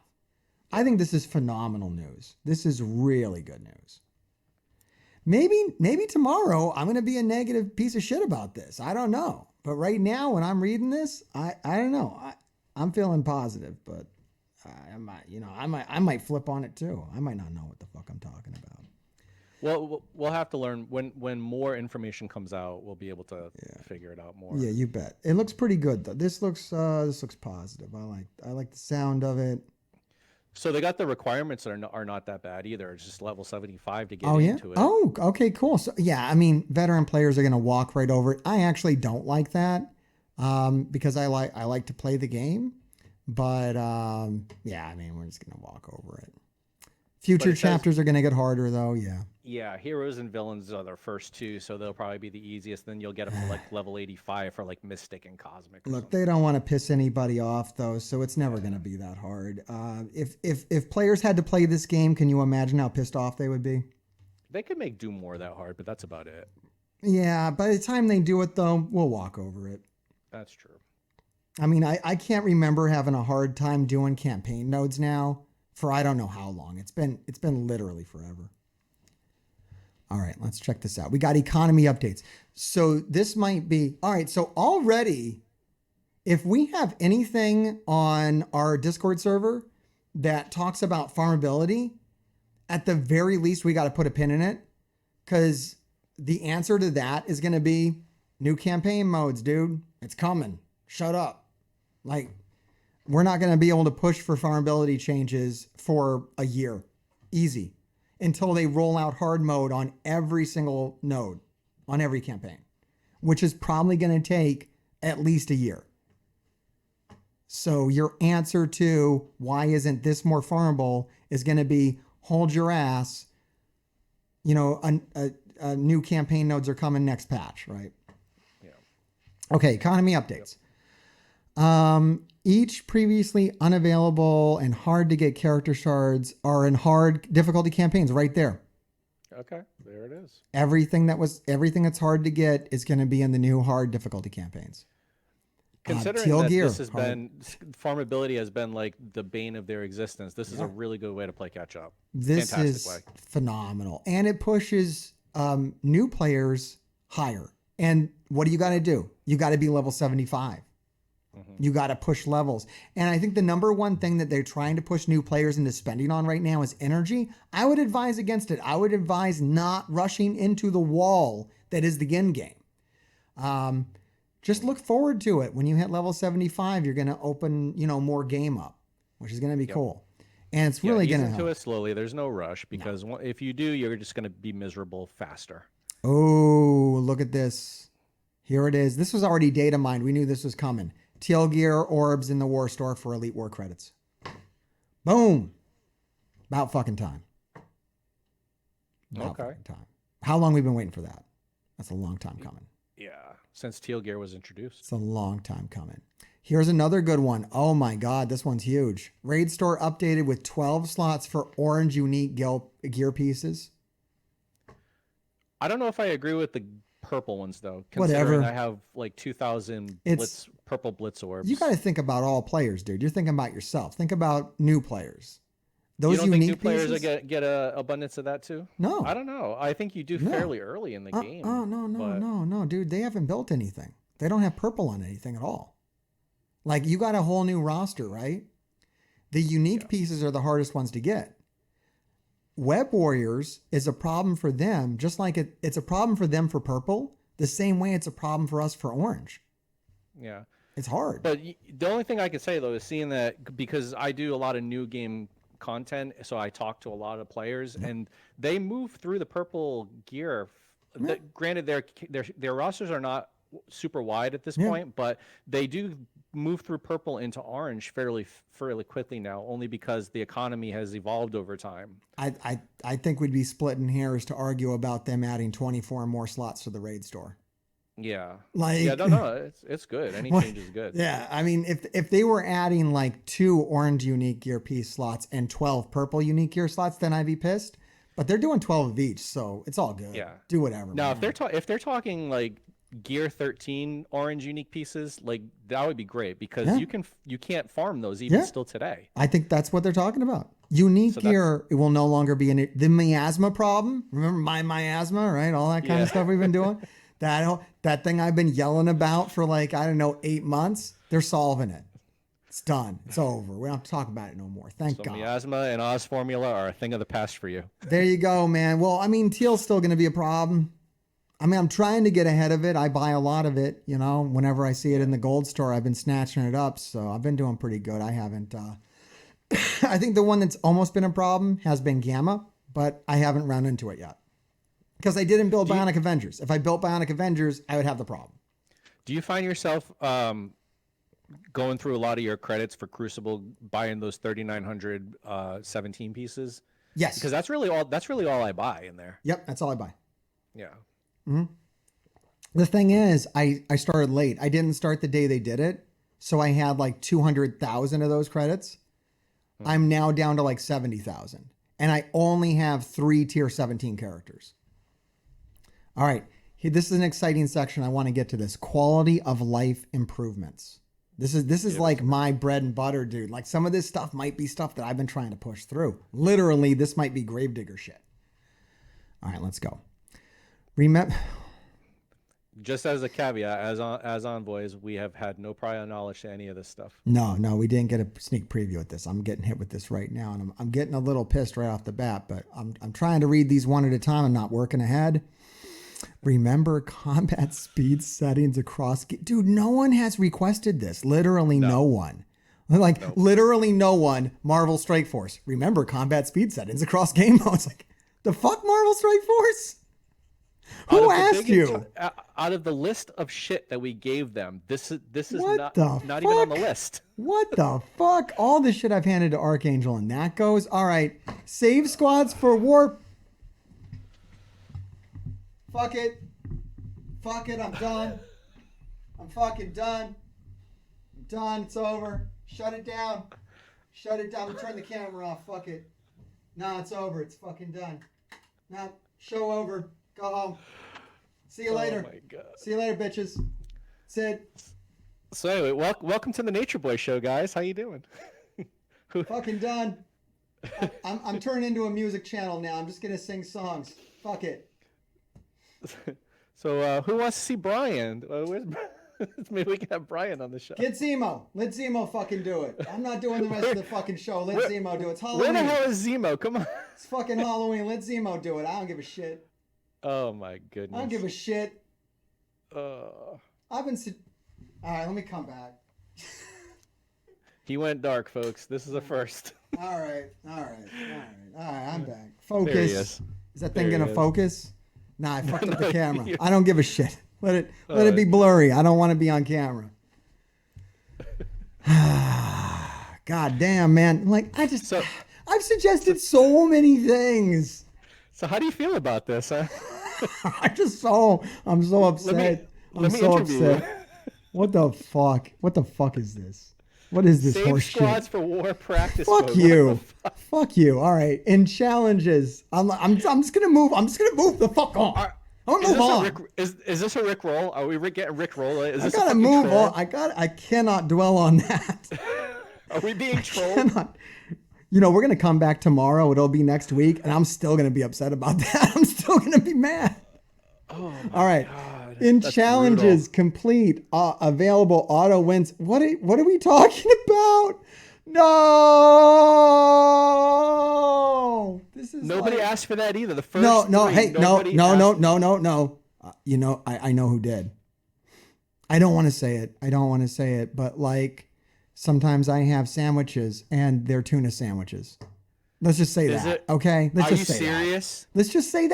I think this is phenomenal news. This is really good news. Maybe tomorrow I'm going to be a negative piece of shit about this. I don't know. But right now when I'm reading this, I don't know. I'm feeling positive, but I might flip on it too. I might not know what the fuck I'm talking about. Well, we'll have to learn when more information comes out. We'll be able to figure it out more. Yeah, you bet. It looks pretty good though. This looks positive. I like the sound of it. So they got the requirements that are not that bad either. It's just level 75 to get into it. Oh, okay, cool. So yeah, I mean, veteran players are gonna walk right over it. I actually don't like that because I like to play the game, but yeah, I mean, we're just gonna walk over it. Future chapters are going to get harder, though. Yeah. Yeah, heroes and villains are their first 2, so they'll probably be the easiest. Then you'll get them to like level 85 for like Mystic and Cosmic. Look, they don't want to piss anybody off, though, so it's never going to be that hard. If players had to play this game, can you imagine how pissed off they would be? They could make Doom more that hard, but that's about it. Yeah, by the time they do it, though, we'll walk over it. That's true. I mean, I can't remember having a hard time doing campaign nodes now. For I don't know how long. It's been literally forever. All right, let's check this out. We got economy updates. So this might be, all right, so already, if we have anything on our Discord server that talks about farmability, at the very least, we got to put a pin in it because the answer to that is going to be new campaign modes, dude. It's coming. Shut up. Like, we're not going to be able to push for farmability changes for a year. Easy. until they roll out hard mode on every single node, on every campaign, which is probably going to take at least a year. So your answer to why isn't this more farmable is going to be hold your ass. You know, a new campaign nodes are coming next patch, right? Yeah. Okay, economy updates. Each previously unavailable and hard to get character shards are in hard difficulty campaigns right there. Okay, there it is. Everything that's hard to get is going to be in the new hard difficulty campaigns. Considering teal that gear, this has been farmability has been like the bane of their existence, this is a really good way to play catch up. This Fantastic is way. phenomenal, and it pushes new players higher. And what do you got to do? You got to be level 75. You got to push levels. And I think the number one thing that they're trying to push new players into spending on right now is energy. I would advise against it. I would advise not rushing into the wall that is the end game. Just look forward to it. When you hit level 75, you're going to open, more game up, which is going to be cool. And it's really going to help. Ease into it slowly. There's no rush because if you do, you're just going to be miserable faster. Oh, look at this. Here it is. This was already data mined. We knew this was coming. Teal gear orbs in the war store for elite war credits. Boom. About fucking time. Fucking time. How long we've been waiting for that? That's a long time coming. Yeah, since teal gear was introduced. It's a long time coming. Here's another good one. Oh my God, this one's huge. Raid store updated with 12 slots for orange unique gear pieces. I don't know if I agree with the purple ones though. Whatever. I have like 2,000 purple blitz orbs. You got to think about all players, dude. You're thinking about yourself. Think about new players. Those you don't unique think new pieces? players get a abundance of that too? No. I don't know. I think you do fairly early in the game. Oh, no, dude. They haven't built anything. They don't have purple on anything at all. Like, you got a whole new roster, right? The unique pieces are the hardest ones to get. Web Warriors is a problem for them, just like it's a problem for them for purple, the same way it's a problem for us for orange. Yeah. It's hard. But the only thing I can say, though, is seeing that because I do a lot of new game content, so I talk to a lot of players, and they move through the purple gear. Granted, their rosters are not super wide at this point, but they do move through purple into orange fairly quickly now, only because the economy has evolved over time. I think we'd be splitting hairs to argue about them adding 24 more slots to the raid store. Yeah. Like, no, it's good. Any change is good. Yeah, I mean, if they were adding like 2 orange unique gear piece slots and 12 purple unique gear slots, then I'd be pissed. But they're doing 12 of each, so it's all good. Yeah. Do whatever. Now, man. if they're talking like gear 13 orange unique pieces, like that would be great because you can't farm those even still today. I think that's what they're talking about. Unique gear, it will no longer be the miasma problem. Remember my miasma, right? All that kind of stuff we've been doing. That thing I've been yelling about for 8 months. They're solving it. It's done. It's over. We don't have to talk about it no more. Thank God. Miasma and Oz formula are a thing of the past for you. There you go, man. Well, I mean, teal's still going to be a problem. I mean, I'm trying to get ahead of it. I buy a lot of it, whenever I see it in the gold store, I've been snatching it up. So I've been doing pretty good. I haven't, I think the one that's almost been a problem has been Gamma, but I haven't run into it yet. Because I didn't build Bionic Avengers. If I built Bionic Avengers, I would have the problem. Do you find yourself going through a lot of your credits for Crucible, buying those 3,900 17 pieces? Yes. Because that's really all I buy in there. Yep, that's all I buy. Yeah. Mm-hmm. The thing is, I started late. I didn't start the day they did it. So I had 200,000 of those credits. I'm now down to 70,000. And I only have 3 tier 17 characters. All right. This is an exciting section. I want to get to this. Quality of life improvements. This is like my bread and butter, dude. Like, some of this stuff might be stuff that I've been trying to push through. Literally, this might be gravedigger shit. All right, let's go. Remember, just as a caveat, as envoys, we have had no prior knowledge to any of this stuff. No, we didn't get a sneak preview at this. I'm getting hit with this right now, and I'm getting a little pissed right off the bat. But I'm trying to read these one at a time. I'm not working ahead. Remember combat speed settings across. Dude, no one has requested this. Literally no one. Literally no one. Marvel Strike Force. Remember combat speed settings across game modes. The fuck, Marvel Strike Force? Who asked you? Out of the list of shit that we gave them, this is What not the even on the fuck? list. What the fuck? All the shit I've handed to Archangel and that goes. All right. Save squads for warp. Fuck it. Fuck it. I'm done. I'm fucking done. I'm done. It's over. Shut it down. Shut it down. Turn the camera off. Fuck it. No, it's over. It's fucking done. No, show over. Go home. See you later. Oh my God. See you later, bitches. That's it. So anyway, welcome to the NatureBoy show, guys. How you doing? Fucking done. I'm turning into a music channel now. I'm just gonna sing songs. Fuck it. So who wants to see Brian? Where's maybe we can have Brian on the show. Get Zemo. Let Zemo fucking do it. I'm not doing the rest of the fucking show. Let Zemo do it. It's Halloween. Where the hell is Zemo? Come on. It's fucking Halloween. Let Zemo do it. I don't give a shit. Oh my goodness. I don't give a shit. Uh, All right, let me come back. He went dark, folks. This is a first. All right, I'm back. There he Focus. is. Is that thing There he gonna is. focus? Nah, I fucked up the No, camera. you- I don't give a shit. Let it be blurry. I don't want to be on camera. God damn, man. Like I've suggested so many things. So how do you feel about this? Huh? I'm so upset. I'm let me so interview upset. you. What the fuck? What the fuck is this? What is this Save horse squads shit? for war practice. Fuck mode. you. What the fuck? Fuck you. All right. In challenges, I'm just gonna move. I'm just gonna move the fuck on. I'm gonna Is move this, on. is this a Rick roll? Are we getting Rick roll? Is I this gotta a fucking move troll? on. I cannot dwell on that. Are we being trolled? Cannot. You know, we're gonna come back tomorrow. It'll be next week, and I'm still gonna be upset about that. I'm still gonna be mad. Oh my All right. God. In That's challenges brutal. complete, available auto wins. What are we talking about? No. This is Nobody like, asked for that either. The first no. three, Hey, no. nobody asked- You know, I know who did. I don't want to say it. But like, sometimes I have sandwiches and they're tuna sandwiches. Let's just say Is that. it- Okay. Let's Are just you say that. serious? Let's just say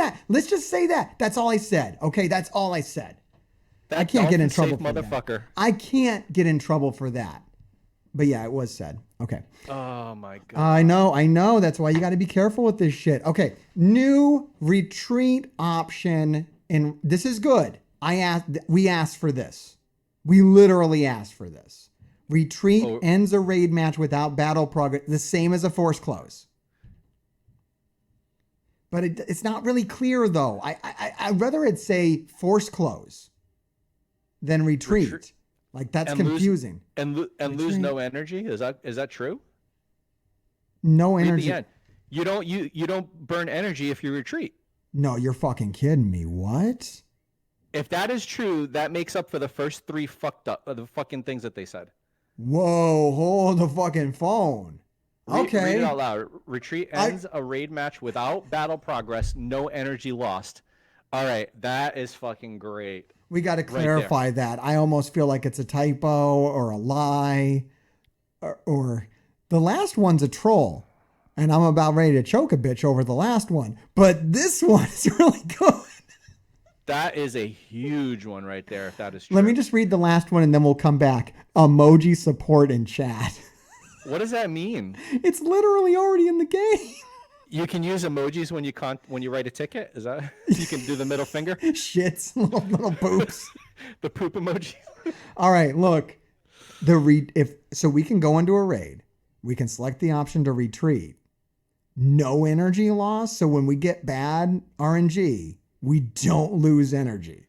that. That's all I said. Okay. That's all I said. That I can't get in dolphin trouble safe for motherfucker. that. I can't get in trouble for that. But yeah, it was said. Okay. Oh my God. I know. That's why you got to be careful with this shit. Okay. New retreat option. And this is good. We asked for this. We literally asked for this. Retreat ends a raid match without battle progress. The same as a force close. But it's not really clear though. I'd rather it say force close than retreat. Like that's confusing. And lose no energy. Is that true? No Read energy. the end. You don't burn energy if you retreat. No, you're fucking kidding me. What? If that is true, that makes up for the first three fucked up the fucking things that they said. Whoa, hold the fucking phone. Okay. Read it out loud. Retreat ends a raid match without battle progress, no energy lost. All right, that is fucking great. We got to clarify that. I almost feel like it's a typo or a lie or the last one's a troll. And I'm about ready to choke a bitch over the last one. But this one is really good. That is a huge one right there, if that is true. Let me just read the last one and then we'll come back. Emoji support in chat. What does that mean? It's literally already in the game. You can use emojis when you write a ticket? Is that you can do the middle finger? Shits, little poops. The poop emoji. All right, look. So we can go into a raid. We can select the option to retreat. No energy loss. So when we get bad RNG, we don't lose energy.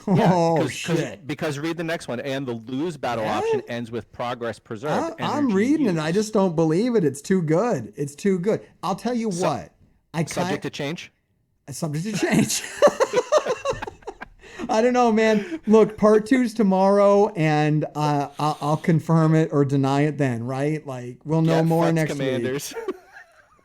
Yeah, shit. Because read the next one. And the lose battle option ends with progress preserved. I'm reading it. I just don't believe it. It's too good. It's too good. I'll tell you what. Subject to change? Subject to change. I don't know, man. Look, part 2's tomorrow, and I'll confirm it or deny it then, right? Like, we'll know more next Commanders. week.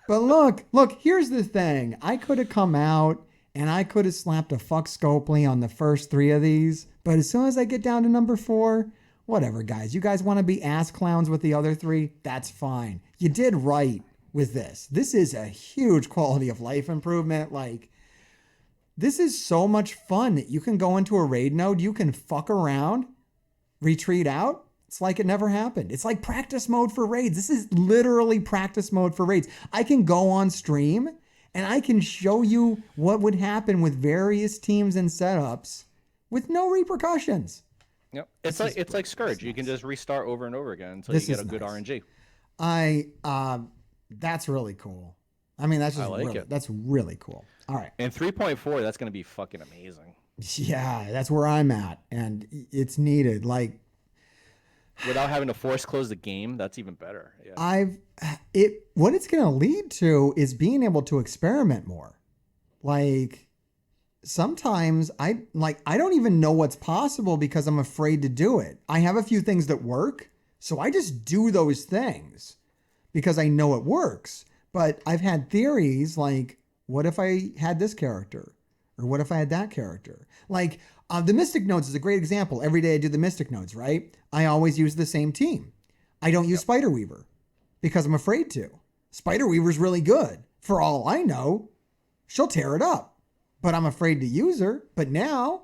But look, here's the thing. I could have come out and I could have slapped a fuck Scopely on the first 3 of these. But as soon as I get down to number 4, whatever, guys. You guys want to be ass clowns with the other 3? That's fine. You did right with this. This is a huge quality of life improvement. Like, this is so much fun that you can go into a raid node, you can fuck around, retreat out. It's like it never happened. It's like practice mode for raids. This is literally practice mode for raids. I can go on stream and I can show you what would happen with various teams and setups with no repercussions. Yep. It's like Scourge. You can just restart over and over again until you get a good RNG. That's really cool. I mean, that's just that's really cool. All right. And 3.4, that's going to be fucking amazing. Yeah, that's where I'm at, and it's needed. Like, without having to force close the game, that's even better. Yeah. What it's going to lead to is being able to experiment more. Like, sometimes I don't even know what's possible because I'm afraid to do it. I have a few things that work, so I just do those things because I know it works. But I've had theories like, what if I had this character? Or what if I had that character? Like, the Mystic Nodes is a great example. Every day I do the Mystic Nodes, right? I always use the same team. I don't use Spider Weaver because I'm afraid to. Spider Weaver's really good. For all I know, she'll tear it up. But I'm afraid to use her. But now,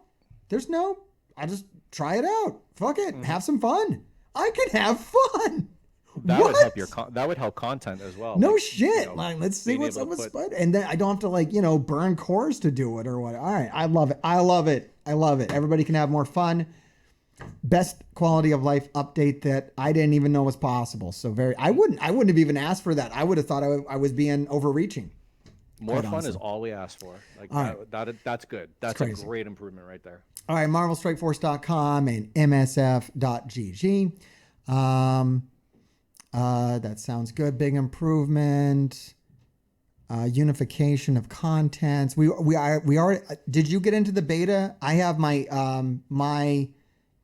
I just try it out. Fuck it. Mm-hmm. Have some fun. I can have fun. That would help content as well. No shit. Like, let's see what's up with Spider. And then I don't have to burn cores to do it or what. All right. I love it. Everybody can have more fun. Best quality of life update that I didn't even know was possible. So I wouldn't have even asked for that. I would have thought I was being overreaching. More fun is all we ask for. Like, that's good. That's a great improvement right there. All right. MarvelStrikeForce.com and MSF.gg. That sounds good. Big improvement. Unification of contents. We already. Did you get into the beta? I have my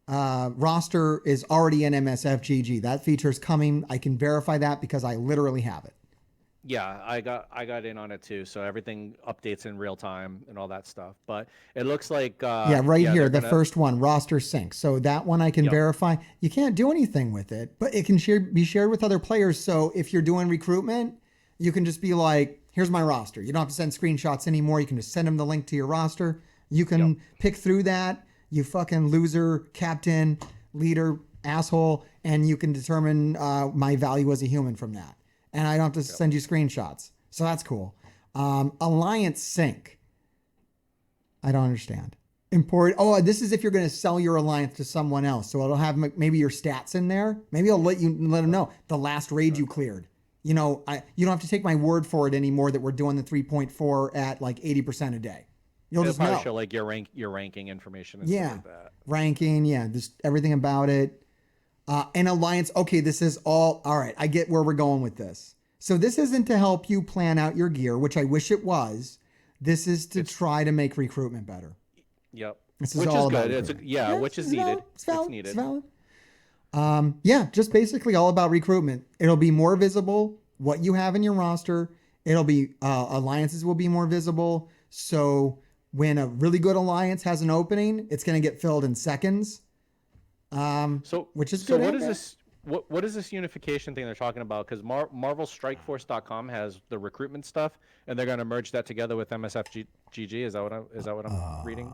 roster is already in MSFGG. That feature is coming. I can verify that because I literally have it. Yeah, I got in on it too. So everything updates in real time and all that stuff. But it looks like here, the first one, roster sync. So that one I can verify. You can't do anything with it, but it can be shared with other players. So if you're doing recruitment, you can just be like, here's my roster. You don't have to send screenshots anymore. You can just send them the link to your roster. You can pick through that. You fucking loser, captain, leader, asshole, and you can determine my value as a human from that. And I don't have to send you screenshots. So that's cool. Alliance sync. I don't understand. Import. Oh, this is if you're going to sell your alliance to someone else. So it'll have maybe your stats in there. Maybe I'll let them know the last raid you cleared. You don't have to take my word for it anymore that we're doing the 3.4 at like 80% a day. You'll just know. Show like your ranking information. And stuff like that. Ranking. Yeah, just everything about it. And alliance. Okay, this is all right. I get where we're going with this. So this isn't to help you plan out your gear, which I wish it was. This is to try to make recruitment better. Yep. Which is good. Which is needed. It's valid. Needed. It's valid. Just basically all about recruitment. It'll be more visible what you have in your roster. It'll be alliances will be more visible. So when a really good alliance has an opening, it's going to get filled in seconds. Which is good. So what is this? What is this unification thing they're talking about? Because MarvelStrikeForce.com has the recruitment stuff, and they're going to merge that together with MSFGG. Is that what I'm reading?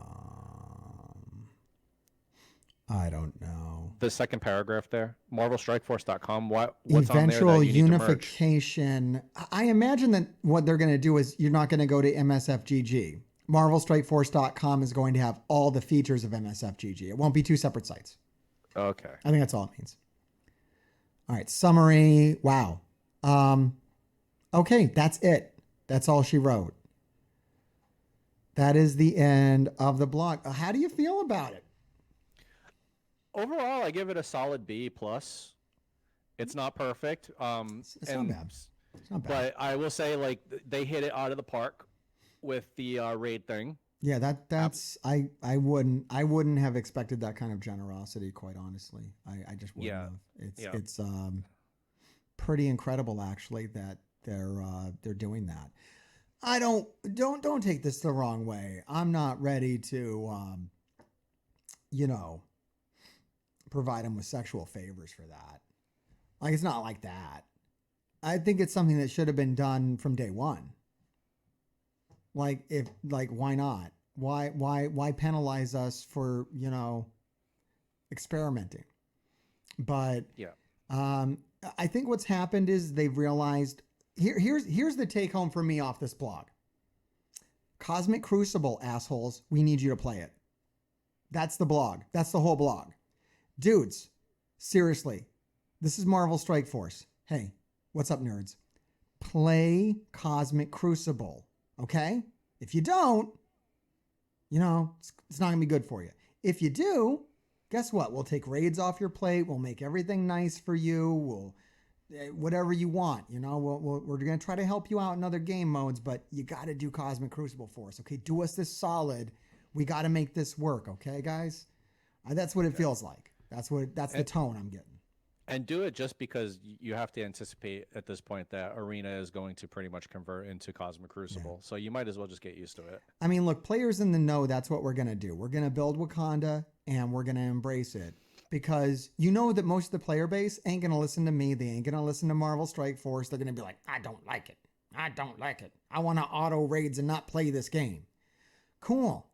I don't know. The second paragraph there, MarvelStrikeForce.com. What's eventual on there that you unification? I imagine that what they're going to do is you're not going to go to MSFGG. MarvelStrikeForce.com is going to have all the features of MSFGG. It won't be two separate sites. Okay. I think that's all it means. All right. Summary. Wow. Okay. That's it. That's all she wrote. That is the end of the blog. How do you feel about it? Overall, I give it a solid B+. It's not perfect. It's not bad. It's not bad. But I will say, like, they hit it out of the park with the raid thing. Yeah, that's I wouldn't have expected that kind of generosity, quite honestly. I just wouldn't have. It's pretty incredible actually that they're doing that. I don't take this the wrong way. I'm not ready to provide them with sexual favors for that. Like, it's not like that. I think it's something that should have been done from day one. Why not? Why penalize us for, experimenting? But Yeah. I think what's happened is they've realized here's the take home for me off this blog. Cosmic Crucible, assholes, we need you to play it. That's the blog. That's the whole blog. Dudes, seriously, this is Marvel Strike Force. Hey, what's up, nerds? Play Cosmic Crucible, okay? If you don't, it's not going to be good for you. If you do, guess what? We'll take raids off your plate. We'll make everything nice for you. We'll whatever you want, we're going to try to help you out in other game modes, but you got to do Cosmic Crucible for us. Okay. Do us this solid. We got to make this work. Okay, guys. That's what it feels like. That's the tone I'm getting. And do it just because you have to anticipate at this point that Arena is going to pretty much convert into Cosmic Crucible. Yeah. So you might as well just get used to it. I mean, look, players in the know, that's what we're going to do. We're going to build Wakanda and we're going to embrace it. Because that most of the player base ain't going to listen to me. They ain't going to listen to Marvel Strike Force. They're going to be like, I don't like it. I don't like it. I want to auto raids and not play this game. Cool,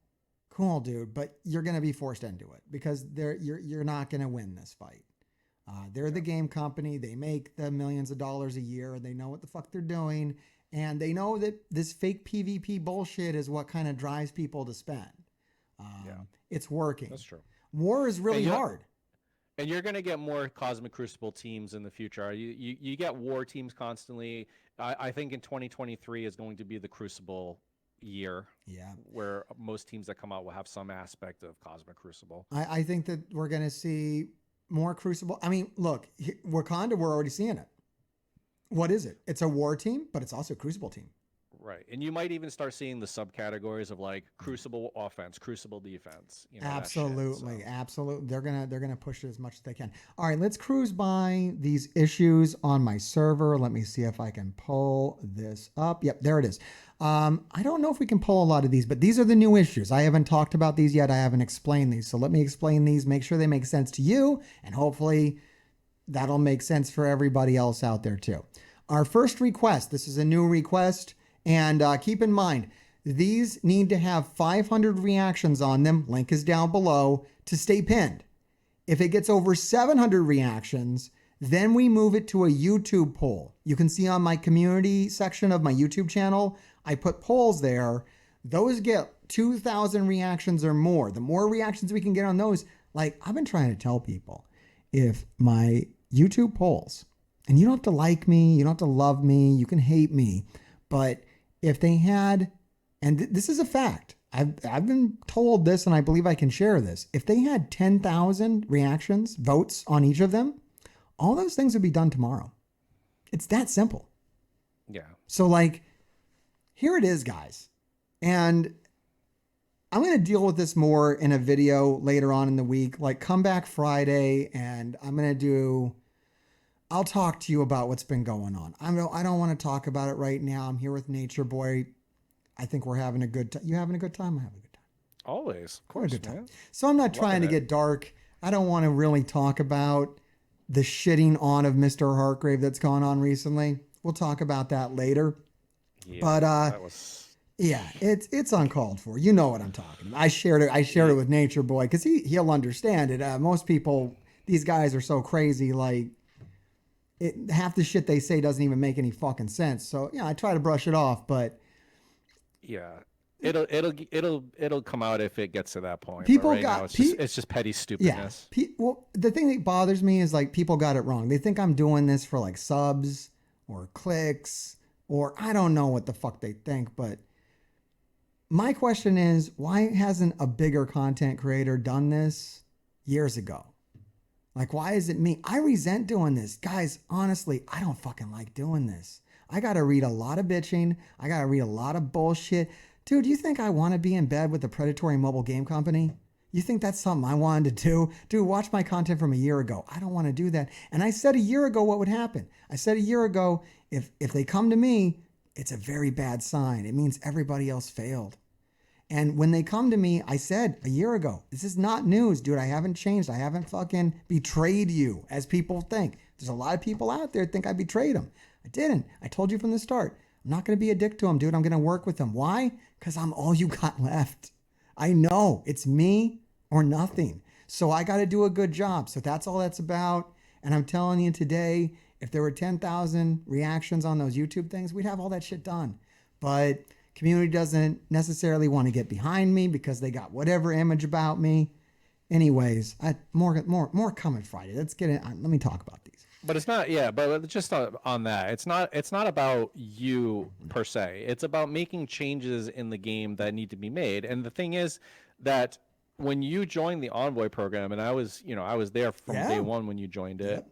dude. But you're going to be forced into it because you're not going to win this fight. They're the game company. They make the millions of dollars a year. They know what the fuck they're doing. And they know that this fake PvP bullshit is what kind of drives people to spend. It's working. That's true. War is really hard. And you're going to get more Cosmic Crucible teams in the future. You get war teams constantly. I think in 2023 is going to be the Crucible year. Yeah. Where most teams that come out will have some aspect of Cosmic Crucible. I think that we're going to see more Crucible. I mean, look, Wakanda, we're already seeing it. What is it? It's a war team, but it's also a Crucible team. Right. And you might even start seeing the subcategories of like Crucible offense, Crucible defense. Absolutely. Absolutely. They're gonna push it as much as they can. All right, let's cruise by these issues on my server. Let me see if I can pull this up. Yep, there it is. I don't know if we can pull a lot of these, but these are the new issues. I haven't talked about these yet. I haven't explained these. So let me explain these, make sure they make sense to you, and hopefully that'll make sense for everybody else out there too. Our first request, this is a new request. And keep in mind, these need to have 500 reactions on them. Link is down below to stay pinned. If it gets over 700 reactions, then we move it to a YouTube poll. You can see on my community section of my YouTube channel, I put polls there. Those get 2,000 reactions or more. The more reactions we can get on those, like I've been trying to tell people, if my YouTube polls, and you don't have to like me, you don't have to love me, you can hate me, but if they had, and this is a fact, I've been told this and I believe I can share this. If they had 10,000 reactions, votes on each of them, all those things would be done tomorrow. It's that simple. Yeah. So here it is, guys. And I'm going to deal with this more in a video later on in the week, like Comeback Friday, and I'll talk to you about what's been going on. I don't want to talk about it right now. I'm here with NatureBoy. I think we're having a good time. You having a good time? I'm having a good time. Always. Of course, good time. So I'm not trying to get dark. I don't want to really talk about the shitting on of Mr. Hartgrave that's gone on recently. We'll talk about that later. Yeah, but it's uncalled for. You know what I'm talking about. I shared it with NatureBoy because he'll understand it. Most people, these guys are so crazy, half the shit they say doesn't even make any fucking sense. So I try to brush it off, but it'll come out if it gets to that point. People now it's just petty stupidness. Yeah. Well, the thing that bothers me is people got it wrong. They think I'm doing this for subs or clicks or I don't know what the fuck they think. But my question is, why hasn't a bigger content creator done this years ago? Why is it me? I resent doing this. Guys, honestly, I don't fucking like doing this. I got to read a lot of bitching. I got to read a lot of bullshit. Dude, you think I want to be in bed with the predatory mobile game company? You think that's something I wanted to do? Dude, watch my content from a year ago. I don't want to do that. And I said a year ago what would happen. I said a year ago, if they come to me, it's a very bad sign. It means everybody else failed. And when they come to me, I said a year ago, this is not news, dude. I haven't changed. I haven't fucking betrayed you as people think. There's a lot of people out there think I betrayed them. I didn't. I told you from the start. I'm not going to be a dick to them, dude. I'm going to work with them. Why? Because I'm all you got left. I know it's me or nothing. So I got to do a good job. So that's all that's about. And I'm telling you today, if there were 10,000 reactions on those YouTube things, we'd have all that shit done. But community doesn't necessarily want to get behind me because they got whatever image about me. Anyways, more coming Friday. Let's get it. Let me talk about these. But it's not, yeah, but just on that, it's not about you per se. It's about making changes in the game that need to be made. And the thing is that when you joined the Envoy program, and I was there from day one when you joined it,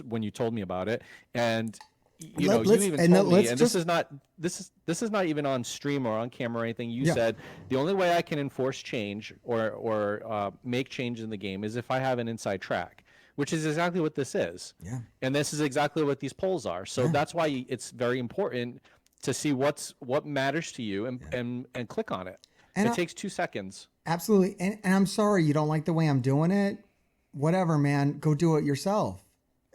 when you told me about it, and you even told me, and this is not even on stream or on camera or anything. You said the only way I can enforce change or make change in the game is if I have an inside track, which is exactly what this is. Yeah. And this is exactly what these polls are. So that's why it's very important to see what matters to you and click on it. And it takes 2 seconds. Absolutely. And I'm sorry you don't like the way I'm doing it. Whatever, man. Go do it yourself.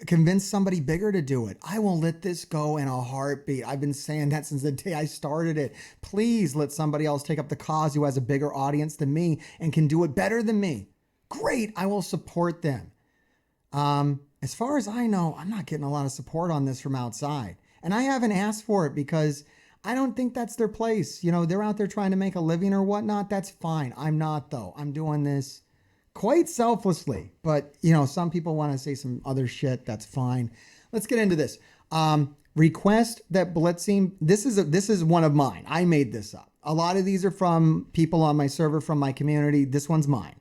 Convince somebody bigger to do it. I will let this go in a heartbeat. I've been saying that since the day I started it. Please let somebody else take up the cause who has a bigger audience than me and can do it better than me. Great. I will support them. As far as I know, I'm not getting a lot of support on this from outside. And I haven't asked for it because I don't think that's their place. You know, they're out there trying to make a living or whatnot. That's fine. I'm not, though. I'm doing this quite selflessly. But, you know, some people want to say some other shit. That's fine. Let's get into this. Request that blitzing. This is one of mine. I made this up. A lot of these are from people on my server from my community. This one's mine.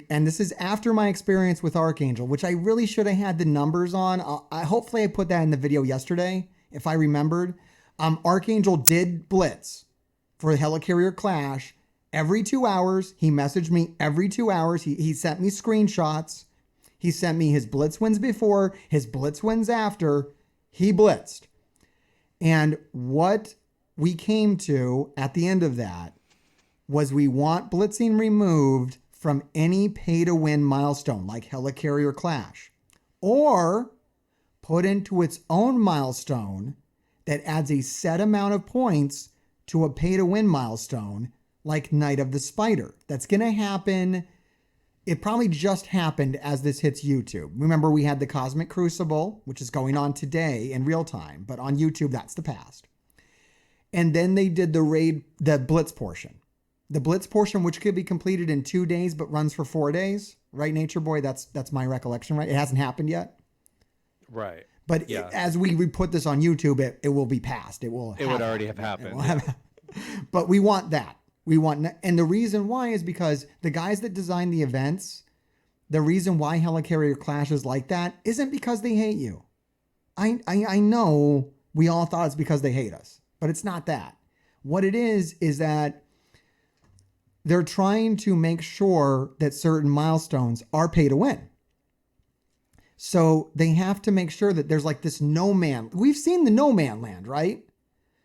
And this is after my experience with Archangel, which I really should have had the numbers on. Hopefully I put that in the video yesterday, if I remembered. Archangel did blitz for the Helicarrier Clash every 2 hours. He messaged me every 2 hours. He sent me screenshots. He sent me his blitz wins before, his blitz wins after. He blitzed. And what we came to at the end of that was we want blitzing removed from any pay-to-win milestone like Helicarrier Clash, or put into its own milestone that adds a set amount of points to a pay-to-win milestone like Night of the Spider. That's going to happen. It probably just happened as this hits YouTube. Remember, we had the Cosmic Crucible, which is going on today in real time, but on YouTube, that's the past. And then they did the Blitz portion. The Blitz portion, which could be completed in 2 days, but runs for 4 days, right, NatureBoy? That's my recollection, right? It hasn't happened yet. Right. But as we put this on YouTube, it will be passed. It would already have happened. But we want that. And the reason why is because the guys that design the events, the reason why Helicarrier Clash is like that isn't because they hate you. I know we all thought it's because they hate us, but it's not that. What it is that they're trying to make sure that certain milestones are pay to win. So they have to make sure that there's like this we've seen the no man land, right?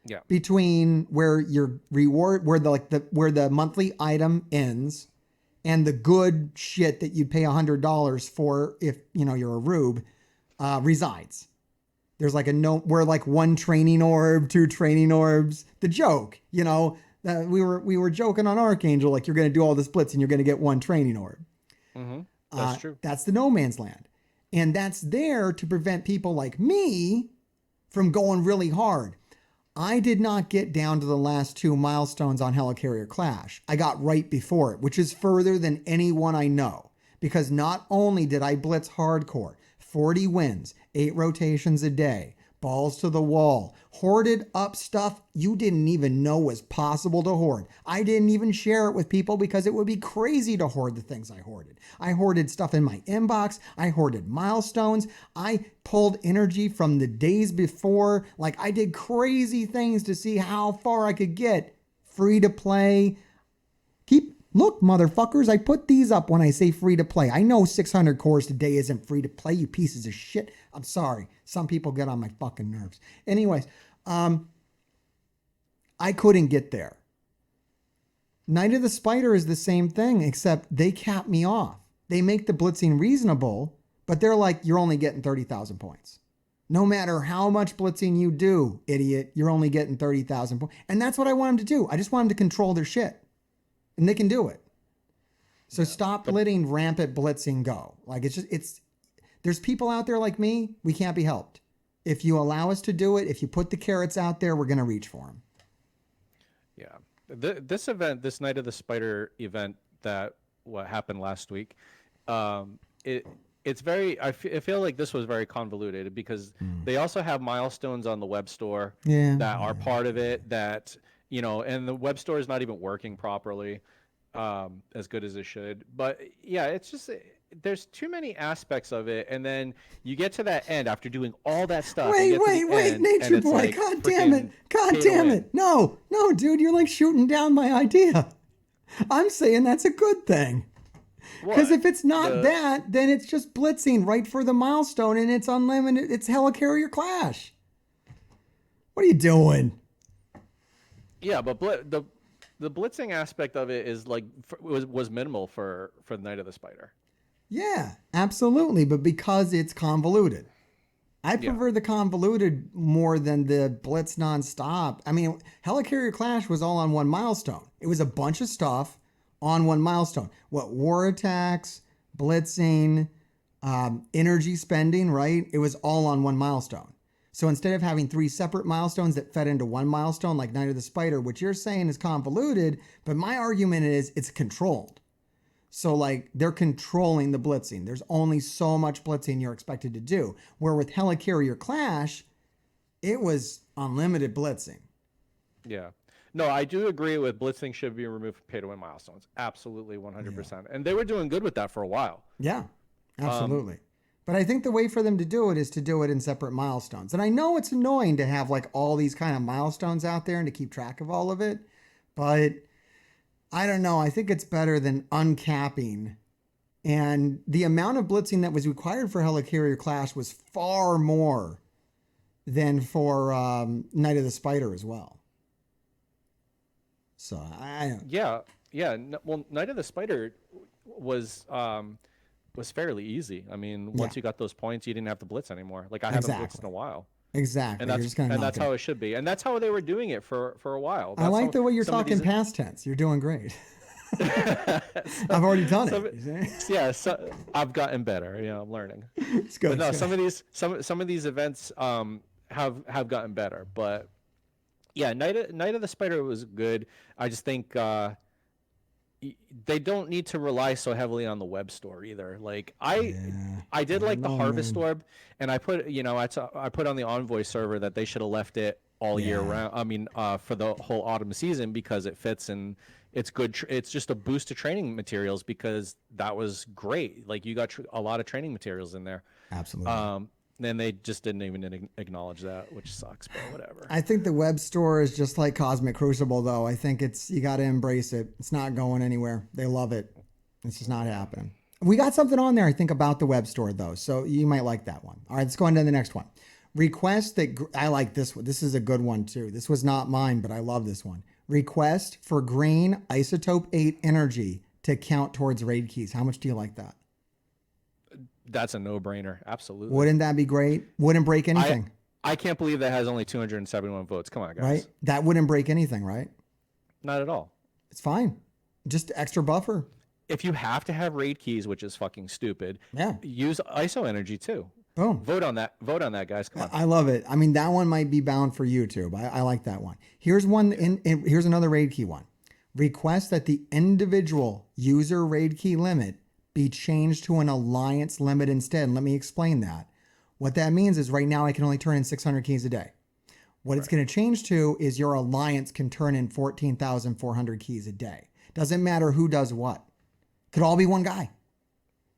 Yeah. Between where your reward, where the monthly item ends and the good shit that you'd pay $100 for if, you know, you're a rube, resides. There's like we're like 1 training orb, 2 training orbs. The joke, you know, we were joking on Archangel, like you're going to do all this blitz and you're going to get 1 training orb. Mm-hmm. That's true. That's the no man's land. And that's there to prevent people like me from going really hard. I did not get down to the last 2 milestones on Helicarrier Clash. I got right before it, which is further than anyone I know. Because not only did I blitz hardcore, 40 wins, 8 rotations a day, balls to the wall, hoarded up stuff you didn't even know was possible to hoard. I didn't even share it with people because it would be crazy to hoard the things I hoarded. I hoarded stuff in my inbox. I hoarded milestones. I pulled energy from the days before. Like I did crazy things to see how far I could get. Free to play. Look, motherfuckers, I put these up when I say free to play. I know 600 cores today isn't free to play, you pieces of shit. I'm sorry. Some people get on my fucking nerves. Anyways, I couldn't get there. Night of the Spider is the same thing, except they cap me off. They make the blitzing reasonable, but they're like, you're only getting 30,000 points. No matter how much blitzing you do, idiot, you're only getting 30,000 points. And that's what I want them to do. I just want them to control their shit. And they can do it. So stop letting rampant blitzing go. Like, there's people out there like me, we can't be helped. If you allow us to do it, if you put the carrots out there, we're going to reach for them. Yeah. This event, this Night of the Spider event what happened last week, it's very, I feel like this was very convoluted because they also have milestones on the web store that are part of it that, and the web store is not even working properly as good as it should. But yeah, it's just, there's too many aspects of it. And then you get to that end after doing all that stuff. Wait, Nature Boy. Like, God damn it. No, dude, you're like shooting down my idea. I'm saying that's a good thing. Because if it's not that, then it's just blitzing right for the milestone and it's unlimited. It's Helicarrier Clash. What are you doing? Yeah, but the blitzing aspect of it is like was minimal for the Night of the Spider. Yeah, absolutely. But because it's convoluted. I prefer the convoluted more than the blitz nonstop. I mean, Helicarrier Clash was all on one milestone. It was a bunch of stuff on one milestone. What, war attacks, blitzing, energy spending, right? It was all on one milestone. So instead of having 3 separate milestones that fed into one milestone like Night of the Spider, which you're saying is convoluted, but my argument is it's controlled. So like they're controlling the blitzing. There's only so much blitzing you're expected to do. Where with Helicarrier Clash, it was unlimited blitzing. Yeah. No, I do agree with blitzing should be removed from pay-to-win milestones. Absolutely, 100%. Yeah. And they were doing good with that for a while. Yeah, absolutely. But I think the way for them to do it is to do it in separate milestones. And I know it's annoying to have like all these kind of milestones out there and to keep track of all of it. But I don't know. I think it's better than uncapping. And the amount of blitzing that was required for Helicarrier Clash was far more than for Night of the Spider as well. So I don't. Yeah. Well, Night of the Spider was fairly easy. I mean, once you got those points, you didn't have to blitz anymore. Like I haven't blitzed in a while. Exactly. And that's how it should be. And that's how they were doing it for a while. I like the way you're talking past tense. You're doing great. I've already done it. Yeah, so I've gotten better. I'm learning. It's good. But no, some of these events have gotten better. But yeah, Night of the Spider was good. I just think they don't need to rely so heavily on the web store either. Like I did like the Harvest Orb, and I put I put on the Envoy server that they should have left it all year round. I mean, for the whole autumn season because it fits and it's good. It's just a boost to training materials because that was great. Like you got a lot of training materials in there. Absolutely. Then they just didn't even acknowledge that, which sucks, but whatever. I think the web store is just like Cosmic Crucible, though. I think you got to embrace it. It's not going anywhere. They love it. It's just not happening. We got something on there, I think, about the web store, though. So you might like that one. All right, let's go on to the next one. Request that I like this one. This is a good one, too. This was not mine, but I love this one. Request for green Isotope 8 energy to count towards raid keys. How much do you like that? That's a no-brainer. Absolutely. Wouldn't that be great? Wouldn't break anything. I can't believe that has only 271 votes. Come on, guys. Right? That wouldn't break anything, right? Not at all. It's fine. Just extra buffer. If you have to have raid keys, which is fucking stupid, use ISO energy too. Boom. Vote on that, guys. Come on. I love it. I mean, that one might be bound for YouTube. I like that one. Here's one. Here's another raid key one. Request that the individual user raid key limit be changed to an alliance limit instead. And let me explain that. What that means is right now I can only turn in 600 keys a day. What it's going to change to is your alliance can turn in 14,400 keys a day. Doesn't matter who does what. Could all be one guy.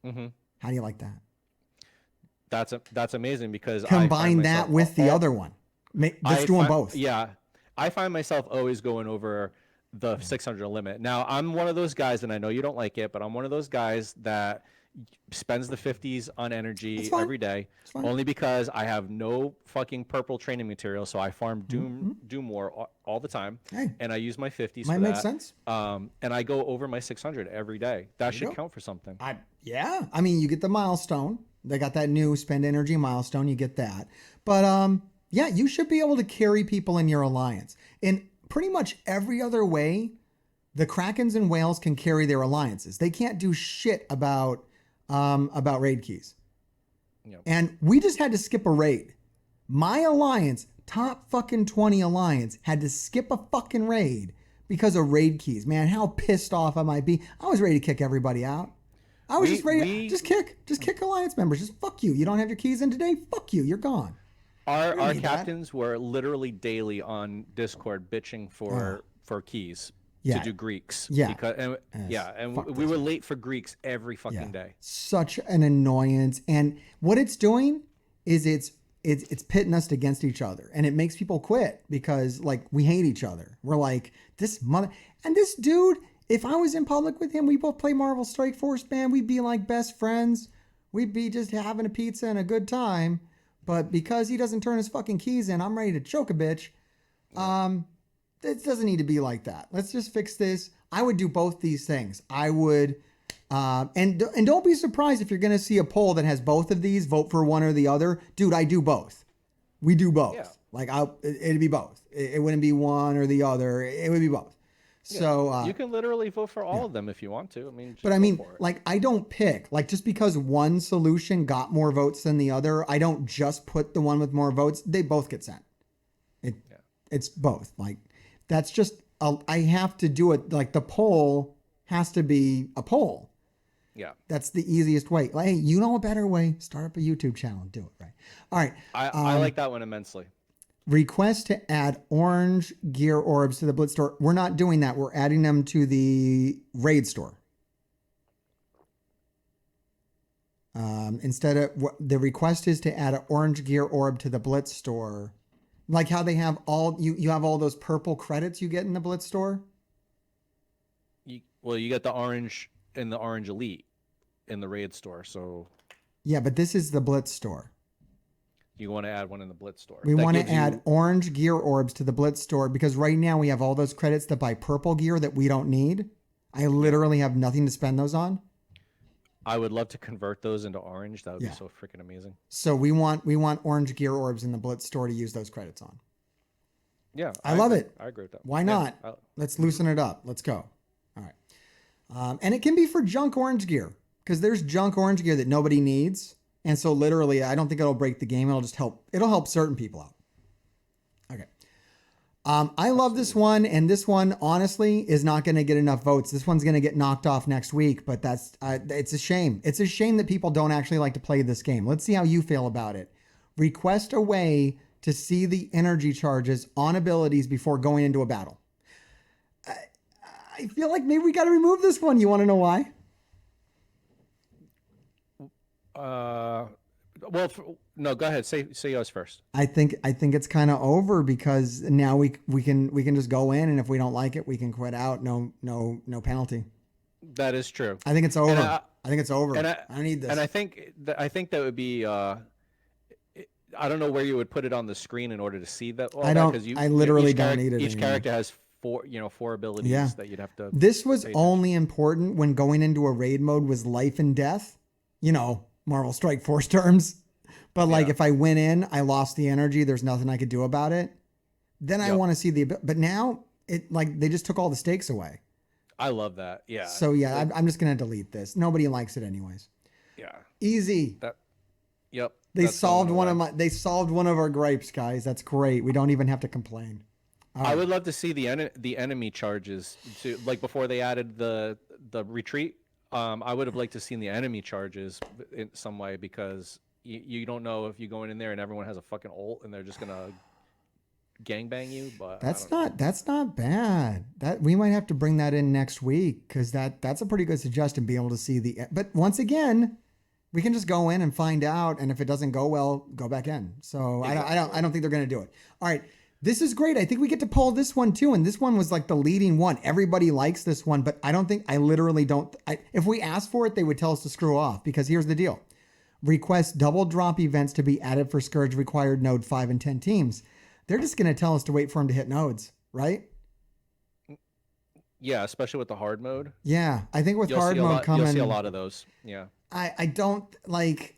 Mm-hmm. How do you like that? That's amazing because combine that with the other one. Let's do them both. Yeah. I find myself always going over the 600 limit. Now, I'm one of those guys, and I know you don't like it, but I'm one of those guys that, spends the 50s on That's energy fine. every day, It's fine. only because I have no fucking purple training material, so I farm Mm-hmm. Doom War all the time, Hey, and I use my 50s might for make that. sense. And I go over my 600 every day. That There you should go. count for something. Yeah. I mean, you get the milestone. They got that new spend energy milestone. You get that. But yeah, you should be able to carry people in your alliance. In pretty much every other way, the Krakens and whales can carry their alliances. They can't do shit about raid keys. You know, And we just had to skip a raid. My alliance, top fucking 20 alliance, had to skip a fucking raid because of raid keys. Man, how pissed off I might be. I was ready to kick everybody out. I was just ready to just kick alliance members. Just fuck you. You don't have your keys in today? Fuck you. You're gone. We don't our need that. captains were literally daily on Discord bitching Oh, for keys to yeah. do Greeks Yeah. because Yes. Fuck we this. were late for Greeks every Yeah. fucking day. Such an annoyance. And what it's doing is it's pitting us against each other, and it makes people quit because like we hate each other. We're like this mother and this dude. If I was in public with him, we both play Marvel Strike Force, man. We'd be like best friends. We'd be just having a pizza and a good time. But because he doesn't turn his fucking keys in, I'm ready to choke a bitch. It doesn't need to be like that. Let's just fix this. I would do both these things. I would, and don't be surprised if you're going to see a poll that has both of these. Vote for one or the other, dude. I do both. We do both. Yeah. Like it'd be both. It wouldn't be one or the other. It would be both. So You can literally vote for all of them if you want to. I mean, just but I go mean, for it. like, I don't pick. Like, just because one solution got more votes than the other, I don't just put the one with more votes. They both get sent. It's both. Like, that's just, I have to do it. Like, the poll has to be a poll. Yeah. That's the easiest way. Like, hey, you know a better way. Start up a YouTube channel and do it, right? All right. I like that one immensely. Request to add orange gear orbs to the Blitz store. We're not doing that. We're adding them to the raid store. Instead of the request is to add an orange gear orb to the Blitz store. Like how they have you have all those purple credits you get in the Blitz store. You get the orange and the orange elite in the raid store. So Yeah, but this is the Blitz store. you want to add one in the Blitz store. We want to add orange gear orbs to the Blitz store because right now we have all those credits that buy purple gear that we don't need. I literally have nothing to spend those on. I would love to convert those into orange. That would be so freaking amazing. So we want orange gear orbs in the Blitz store to use those credits on. Yeah, I love it. I agree with that. Why not? Let's loosen it up. Let's go. All right. And it can be for junk orange gear because there's junk orange gear that nobody needs. And so literally, I don't think it'll break the game. It'll just help. It'll help certain people out. Okay. I love this one. And this one, honestly, is not going to get enough votes. This one's going to get knocked off next week. But it's a shame. It's a shame that people don't actually like to play this game. Let's see how you feel about it. Request a way to see the energy charges on abilities before going into a battle. I feel like maybe we got to remove this one. You want to know why? No, go ahead. Say yours first. I think it's kind of over because now we can just go in, and if we don't like it, we can quit out. No penalty. That is true. I think it's over. I think it's over. And I don't need this. And I think that would be. I don't know where you would put it on the screen in order to see that. I don't. I literally don't need it. Each anymore. character has four abilities that you'd have to. This was only important when going into a raid mode was life and death. Marvel Strike Force terms. But like if I went in, I lost the energy. There's nothing I could do about it. Then I want to see but now they just took all the stakes away. I love that. Yeah. So I'm just gonna delete this. Nobody likes it anyways. Yeah. Easy. Yep. They solved one of our gripes, guys. That's great. We don't even have to complain. I would love to see the enemy charges to before they added the retreat. I would have liked to seen the enemy charges in some way because you don't know if you're going in there and everyone has a fucking ult and they're just gonna gangbang you. But that's not bad. That we might have to bring that in next week because that's a pretty good suggestion. Be able to see but once again, we can just go in and find out, and if it doesn't go well, go back in. So exactly. I don't think they're gonna do it. All right. This is great. I think we get to pull this one too. And this one was like the leading one. Everybody likes this one, but I literally don't. If we asked for it, they would tell us to screw off, because here's the deal. Request double drop events to be added for Scourge required node 5 and 10 teams. They're just going to tell us to wait for them to hit nodes, right? Yeah, especially with the hard mode. Yeah. I think with hard mode coming. You'll see a lot of those. Yeah. I don't like.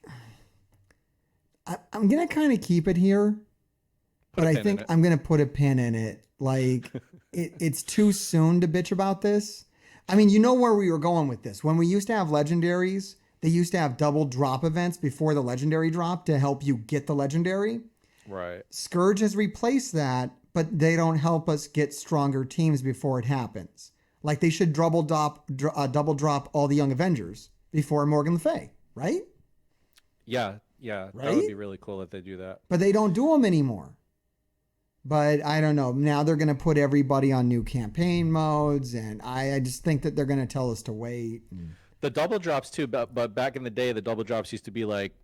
I'm going to kind of keep it here. But I think I'm going to put a pin in it. Like, it's too soon to bitch about this. I mean, you know where we were going with this. When we used to have legendaries, they used to have double drop events before the legendary drop to help you get the legendary. Right. Scourge has replaced that, but they don't help us get stronger teams before it happens. Like, they should double drop all the young Avengers before Morgan Le Fay, right? Yeah. Right? That would be really cool if they do that. But they don't do them anymore. But I don't know. Now they're going to put everybody on new campaign modes, and I just think that they're going to tell us to wait. The double drops too, but back in the day, the double drops used to be like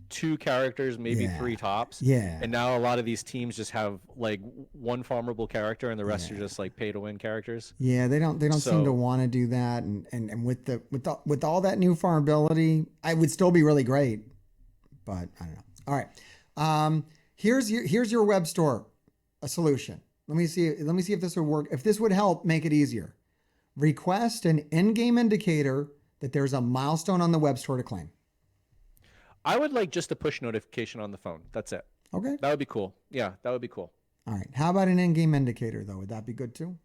2 characters, maybe 3 tops. Yeah. And now a lot of these teams just have like 1 farmable character, and the rest are just like pay to win characters. Yeah, they don't seem to want to do that. And with all that new farmability, I would still be really great. But I don't know. All right. Here's your web store. A solution. Let me see if this would work. If this would help make it easier. Request an in-game indicator that there's a milestone on the web store to claim. I would like just a push notification on the phone. That's it. Okay. That would be cool. Yeah, that would be cool. All right. How about an in-game indicator though? Would that be good too?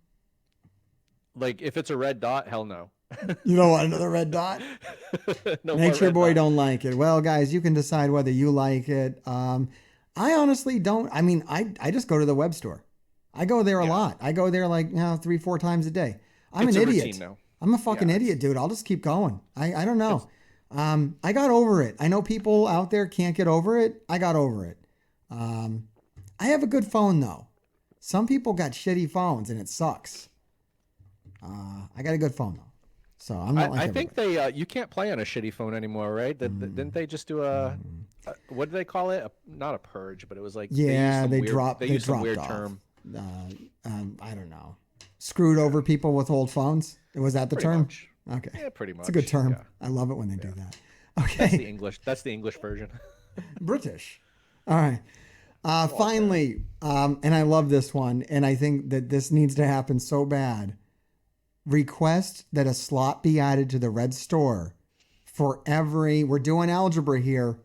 Like if it's a red dot, hell no. You don't want another red dot? No NatureBoy don't like it. Well, guys, you can decide whether you like it. I honestly don't. I mean, I just go to the web store. I go there a lot. I go there like 3-4 times a day. It's an idiot. Now. I'm a fucking idiot, dude. I'll just keep going. I don't know. I got over it. I know people out there can't get over it. I got over it. I have a good phone though. Some people got shitty phones and it sucks. I got a good phone though. So I'm not like I think you can't play on a shitty phone anymore, right? Didn't they just do what did they call it? Not a purge, but it was like they dropped some weird off. term. I don't know. Screwed over people with old phones. Was that the Pretty term? Much. Okay. Yeah, pretty much. It's a good term. Yeah. I love it when they do that. Okay. That's the English version. British. All right. Finally, and I love this one, and I think that this needs to happen so bad. Request that a slot be added to the red store for every, we're doing algebra here,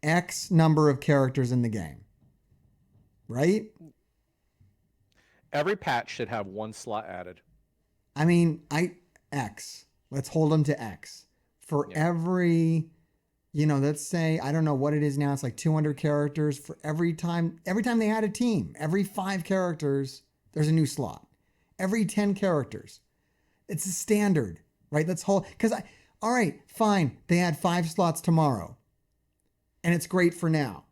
X number of characters in the game. Right? Every patch should have 1 slot added. I mean, X. Let's hold them to X. For every, let's say, I don't know what it is now. It's like 200 characters. For every time they add a team, every 5 characters, there's a new slot. Every 10 characters. It's a standard, right? Let's hold, all right, fine. They add 5 slots tomorrow. And it's great for now.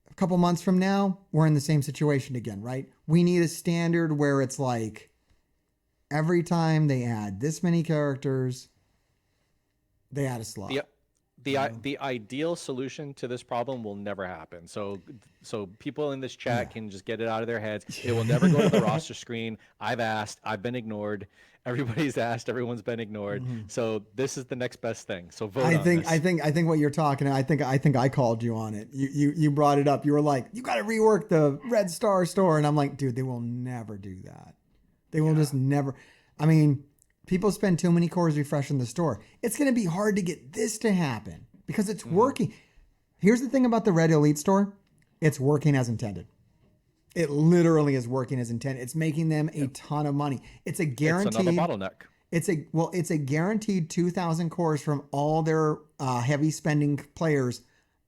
A couple months from now, we're in the same situation again, right? We need a standard where it's like every time they add this many characters, they add a slot. The ideal solution to this problem will never happen. So people in this chat can just get it out of their heads. It will never go to the roster screen. I've asked. I've been ignored. Everybody's asked. Everyone's been ignored. Mm-hmm. So this is the next best thing. So vote on this. I think what you're talking. I think I called you on it. You brought it up. You were like, you got to rework the Red Star store, and I'm like, dude, they will never do that. They will just never. I mean, people spend too many cores refreshing the store. It's going to be hard to get this to happen because it's working. Here's the thing about the Red Elite store. It's working as intended. It literally is working as intended. It's making them a ton of money. It's a guaranteed. It's another bottleneck. It's a guaranteed 2,000 cores from all their heavy spending players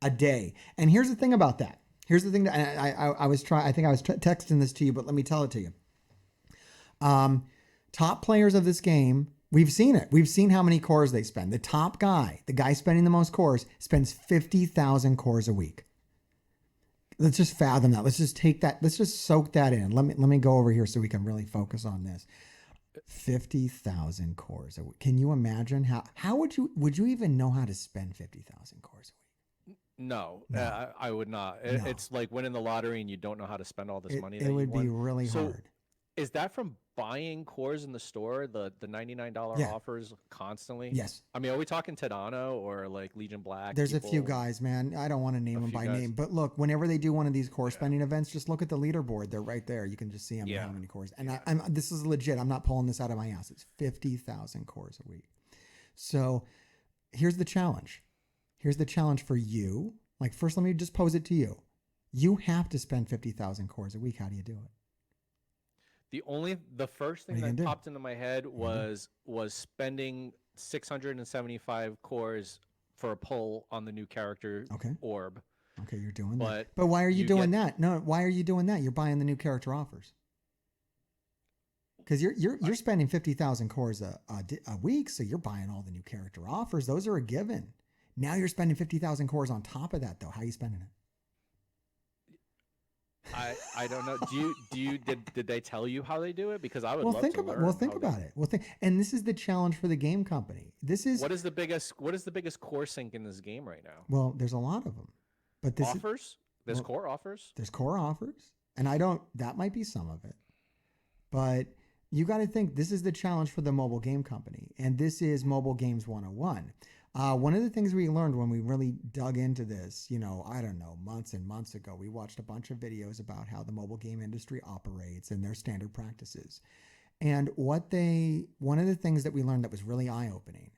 a day. And here's the thing about that. Here's the thing that I was trying. I think I was texting this to you, but let me tell it to you. Top players of this game, we've seen it. We've seen how many cores they spend. The top guy, the guy spending the most cores, spends 50,000 cores a week. Let's just fathom that. Let's just take that. Let's just soak that in. Let me go over here so we can really focus on this. 50,000 cores a week. Can you imagine how would you even know how to spend 50,000 cores a week? No, No, I would not. no. It's like winning the lottery and you don't know how to spend all this money It that you would be won. really So hard. is that from buying cores in the store, the $99 Yeah. offers constantly? Yes. I mean, are we talking Tadano or like Legion Black There's a few people? guys, man. I don't want to name A them few by guys. name, but look, whenever they do one of these core Yeah. spending events, just look at the leaderboard. They're right there. You can just see them Yeah. how many cores. And Yeah. I'm this is legit. I'm not pulling this out of my ass. It's 50,000 cores a week. So here's the challenge. Here's the challenge for you. Like, first, let me just pose it to you. You have to spend 50,000 cores a week. How do you do it? The first What are thing you that gonna do? popped into my head What are you gonna was spending 675 cores for a pull on the new character do? Okay. orb. Okay, you're doing that. But But why are you you doing get that? No, why are you doing that? You're buying the new character offers. Because you're spending 50,000 cores a week, so you're buying all the new character offers. Those are a given. Now you're spending 50,000 cores on top of that, though. How are you spending it? I don't know. Did they tell you how they do it? Because I would Well, love think to about learn. well think how they- about it. Well, think, and this is the challenge for the game company. This is What is the biggest core sink in this game right now? well, there's a lot of them, but this is Offers? There's well, core offers? there's core offers, and I don't. That might be some of it, but you got to think this is the challenge for the mobile game company, and this is mobile games 101. One of the things we learned when we really dug into this, I don't know, months and months ago, we watched a bunch of videos about how the mobile game industry operates and their standard practices. And one of the things that we learned that was really eye-opening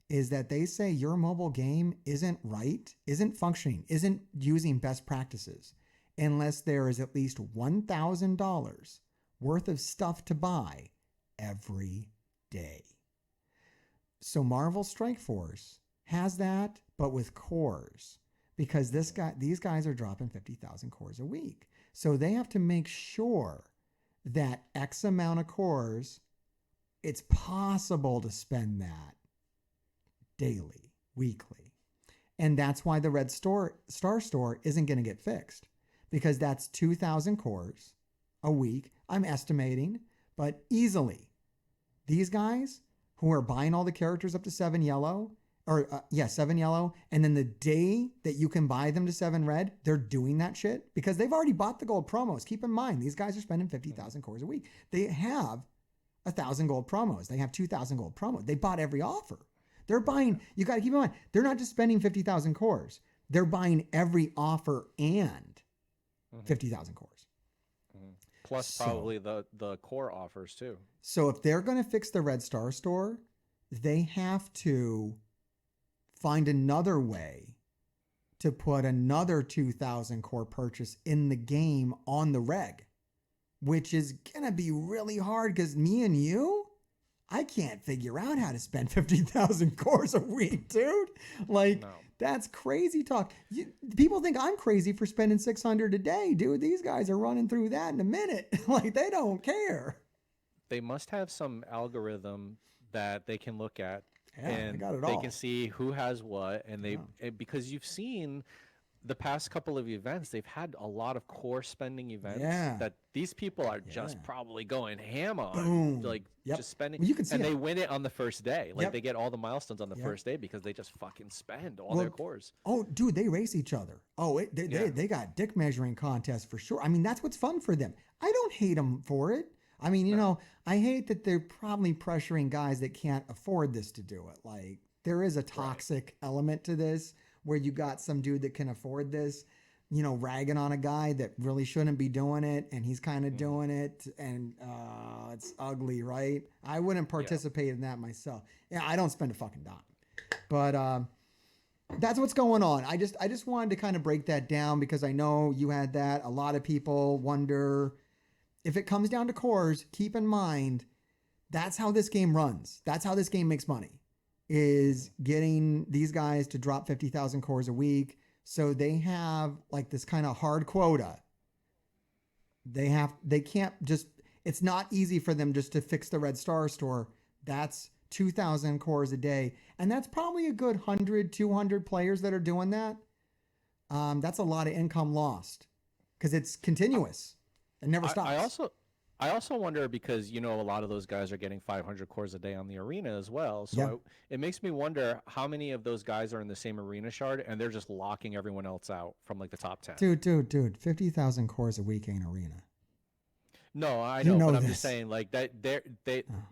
is that they say your mobile game isn't right, isn't functioning, isn't using best practices unless there is at least $1,000 worth of stuff to buy every day. So Marvel Strike Force has that, but with cores, because these guys are dropping 50,000 cores a week. So they have to make sure that X amount of cores, it's possible to spend that daily, weekly. And that's why the Red Star Store isn't going to get fixed, because that's 2,000 cores a week, I'm estimating, but easily. These guys who are buying all the characters up to 7 yellow, 7 yellow, and then the day that you can buy them to 7 red, they're doing that shit because they've already bought the gold promos. Keep in mind, these guys are spending 50,000 cores a week. They have 1,000 gold promos. They have 2,000 gold promos. They bought every offer. They're buying, you got to keep in mind, they're not just spending 50,000 cores. They're buying every offer and 50,000 cores. Plus probably the core offers too. So if they're going to fix the Red Star Store, they have to find another way to put another 2,000 core purchase in the game on the reg, which is going to be really hard because me and you, I can't figure out how to spend 50,000 cores a week, dude. Like, No. That's crazy talk. People think I'm crazy for spending 600 a day, dude. These guys are running through that in a minute. Like, they don't care. They must have some algorithm that they can look at, Yeah, and they got it they all. can see who has what, and because you've seen the past couple of events, they've had a lot of core spending events that these people are just probably going ham on. Boom. Like just spending. Well, you can see and it. they win it on the first day. Like they get all the milestones on the first day because they just fucking spend all their cores. Oh, dude, they race each other. Oh, they got dick measuring contests for sure. I mean, that's what's fun for them. I don't hate them for it. I mean, you know, I hate that they're probably pressuring guys that can't afford this to do it. Like, there is a toxic element to this where you got some dude that can afford this, you know, ragging on a guy that really shouldn't be doing it, and he's kind of doing it, and it's ugly, right? I wouldn't participate in that myself. Yeah, I don't spend a fucking dime. But that's what's going on. I just wanted to kind of break that down because I know you had that. A lot of people wonder if it comes down to cores, keep in mind, that's how this game runs. That's how this game makes money, is getting these guys to drop 50,000 cores a week. So they have like this kind of hard quota. They can't just, it's not easy for them just to fix the Red Star Store. That's 2,000 cores a day. And that's probably a good 100, 200 players that are doing that. That's a lot of income lost because it's continuous. It never stops. I also wonder because a lot of those guys are getting 500 cores a day on the arena as well. Yeah. So it makes me wonder how many of those guys are in the same arena shard and they're just locking everyone else out from like the top 10. Dude, 50,000 cores a week ain't arena. No, I You know, know but I'm this. just saying like that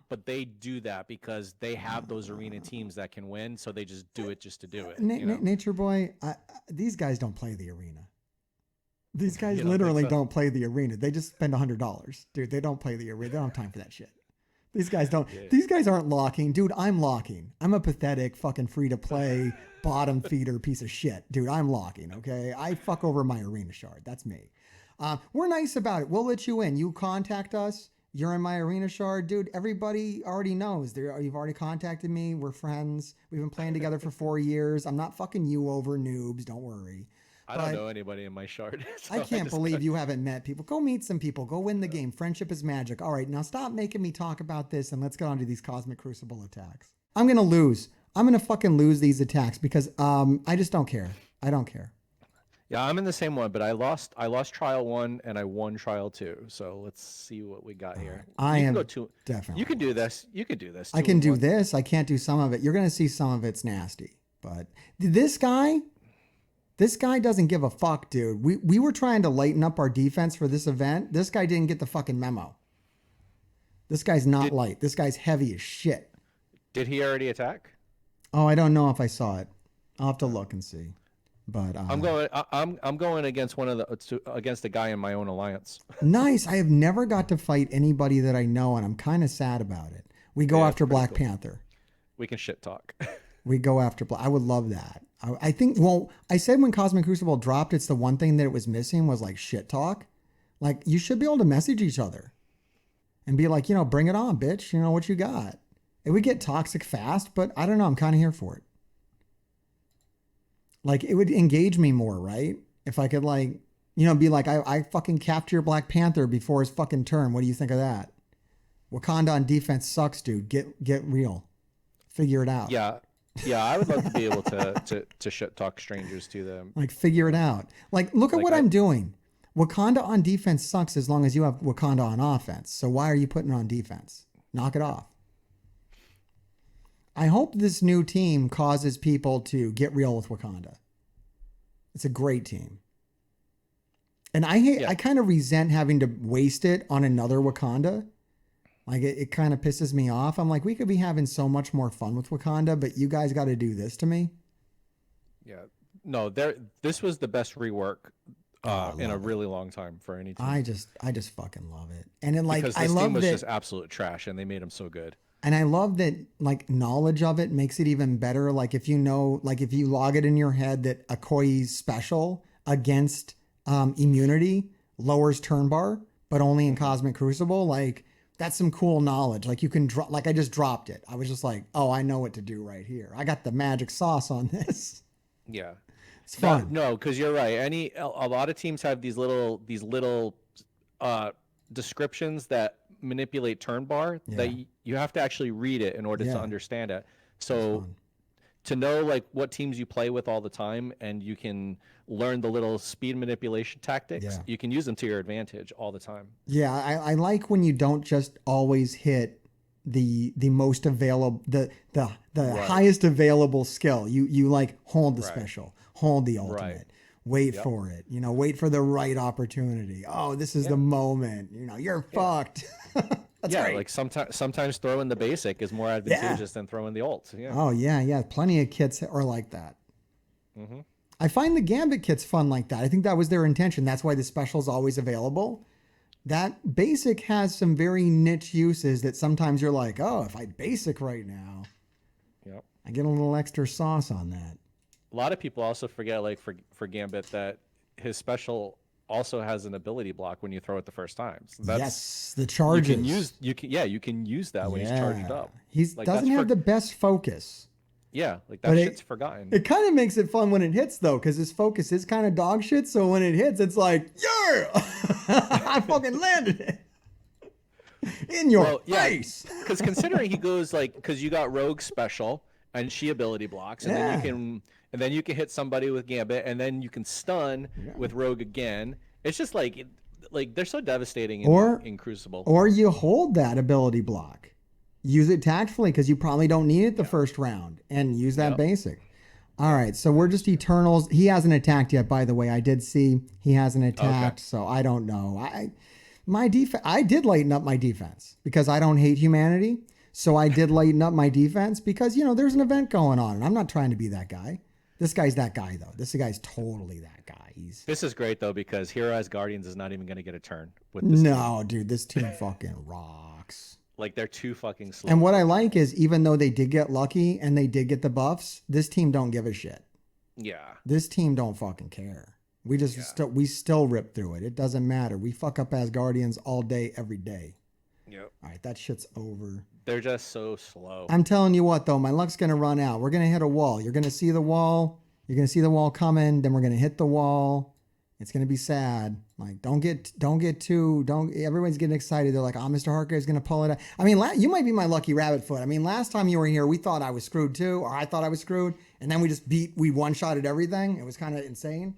but they do that because they have those arena teams that can win, so they just do it just to do it. NatureBoy, these guys don't play the arena. These guys You don't think literally so? don't play the arena. They just spend $100. Dude, they don't play the arena. They don't have time for that shit. These guys don't. Yeah. These guys aren't locking. Dude, I'm locking. I'm a pathetic fucking free to play bottom feeder piece of shit. Dude, I'm locking, okay? I fuck over my arena shard. That's me. We're nice about it. We'll let you in. You contact us. You're in my arena shard. Dude, everybody already knows. You've already contacted me. We're friends. We've been playing together for 4 years. I'm not fucking you over, noobs. Don't worry. I don't know anybody in my shard. So I can't believe you haven't met people. Go meet some people. Go win the game. Friendship is magic. All right, now stop making me talk about this and let's get on to these Cosmic Crucible attacks. I'm going to lose. I'm going to fucking lose these attacks because I just don't care. I don't care. Yeah, I'm in the same one, but I lost trial 1 and I won trial 2. So let's see what we got here. I am definitely. You can do this. You can do this. I can do this. I can't do some of it. You're going to see some of it's nasty. But this guy doesn't give a fuck, dude. We were trying to lighten up our defense for this event. This guy didn't get the fucking memo. This guy's not light. This guy's heavy as shit. Did he already attack? Oh, I don't know if I saw it. I'll have to look and see. But I'm going against against a guy in my own alliance. Nice. I have never got to fight anybody that I know, and I'm kind of sad about it. We go after Black Panther. We can shit talk. We go after Black. I would love that. I think. Well, I said when Cosmic Crucible dropped, it's the one thing that it was missing was like shit talk. Like you should be able to message each other, and be like, bring it on, bitch. What you got. It would get toxic fast, but I don't know. I'm kind of here for it. Like it would engage me more, right? If I could be like, I fucking capture your Black Panther before his fucking turn. What do you think of that? Wakanda on defense sucks, dude. Get real. Figure it out. Yeah, I would love to be able to shit talk strangers to them. Like figure it out. Like look at what I'm doing. Wakanda on defense sucks as long as you have Wakanda on offense. So why are you putting it on defense? Knock it off. I hope this new team causes people to get real with Wakanda. It's a great team. And I kind of resent having to waste it on another Wakanda. Like it kind of pisses me off. I'm like, we could be having so much more fun with Wakanda, but you guys got to do this to me. Yeah. No, this was the best rework in a really long time for any team. I just fucking love it. And then because this team was just absolute trash and they made them so good. And I love that knowledge of it makes it even better. Like if you log it in your head that Okoye's special against immunity lowers turn bar, but only in Cosmic Crucible, that's some cool knowledge. Like you can I just dropped it. I was just like, oh, I know what to do right here. I got the magic sauce on this. Yeah. It's fun. No, because you're right. A lot of teams have these little descriptions that manipulate turn bar that you have to actually read it in order to understand it. So to know what teams you play with all the time and you can learn the little speed manipulation tactics, you can use them to your advantage all the time. Yeah, I like when you don't just always hit the most available the highest available skill. You hold the special, hold the ultimate. Wait for it. Wait for the right opportunity. Oh, this is the moment. You're fucked. That's great. Sometimes throwing the basic is more advantageous than throwing the ult. Yeah. Oh yeah. Plenty of kits are like that. Mm-hmm. I find the Gambit kits fun like that. I think that was their intention. That's why the special is always available. That basic has some very niche uses that sometimes you're like, oh, if I basic right now, I get a little extra sauce on that. A lot of people also forget, for Gambit, that his special also has an ability block when you throw it the first time. So yes, the charges. You can use that when he's charged up. He doesn't have the best focus. Yeah, that shit's forgotten. It kind of makes it fun when it hits though, because his focus is kind of dog shit. So when it hits, it's like, yeah, I fucking landed it in your face. Because considering he goes because you got Rogue special and she ability blocks, and then you can hit somebody with Gambit, and then you can stun with Rogue again. It's just like they're so devastating Or in Crucible. or you hold that ability block. Use it tactfully because you probably don't need it the first round, and use that Yep. basic. All Yep. right, so we're just Eternals. He hasn't attacked yet, by the way. I did see he hasn't Okay. attacked, so I don't know. I did lighten up my defense because I don't hate humanity. So I did lighten up my defense because there's an event going on, and I'm not trying to be that guy. This guy's that guy though. This guy's totally that guy. This is great though because Hero as Guardians is not even going to get a turn with this no, dude. This team fucking rocks. Like they're too fucking slow. And what I like is even though they did get lucky and they did get the buffs, this team don't give a shit. Yeah. This team don't fucking care. We just we still rip through it. It doesn't matter. We fuck up as Guardians all day, every day. Yep. All right, that shit's over. They're just so slow. I'm telling you what though, my luck's gonna run out. We're gonna hit a wall. You're gonna see the wall. You're gonna see the wall coming. Then we're gonna hit the wall. It's gonna be sad. Like everyone's getting excited. They're like, oh, Mr. Harker is gonna pull it out. I mean, you might be my lucky rabbit foot. I mean, last time you were here, we thought I was screwed too, or I thought I was screwed, and then we one-shotted everything. It was kind of insane.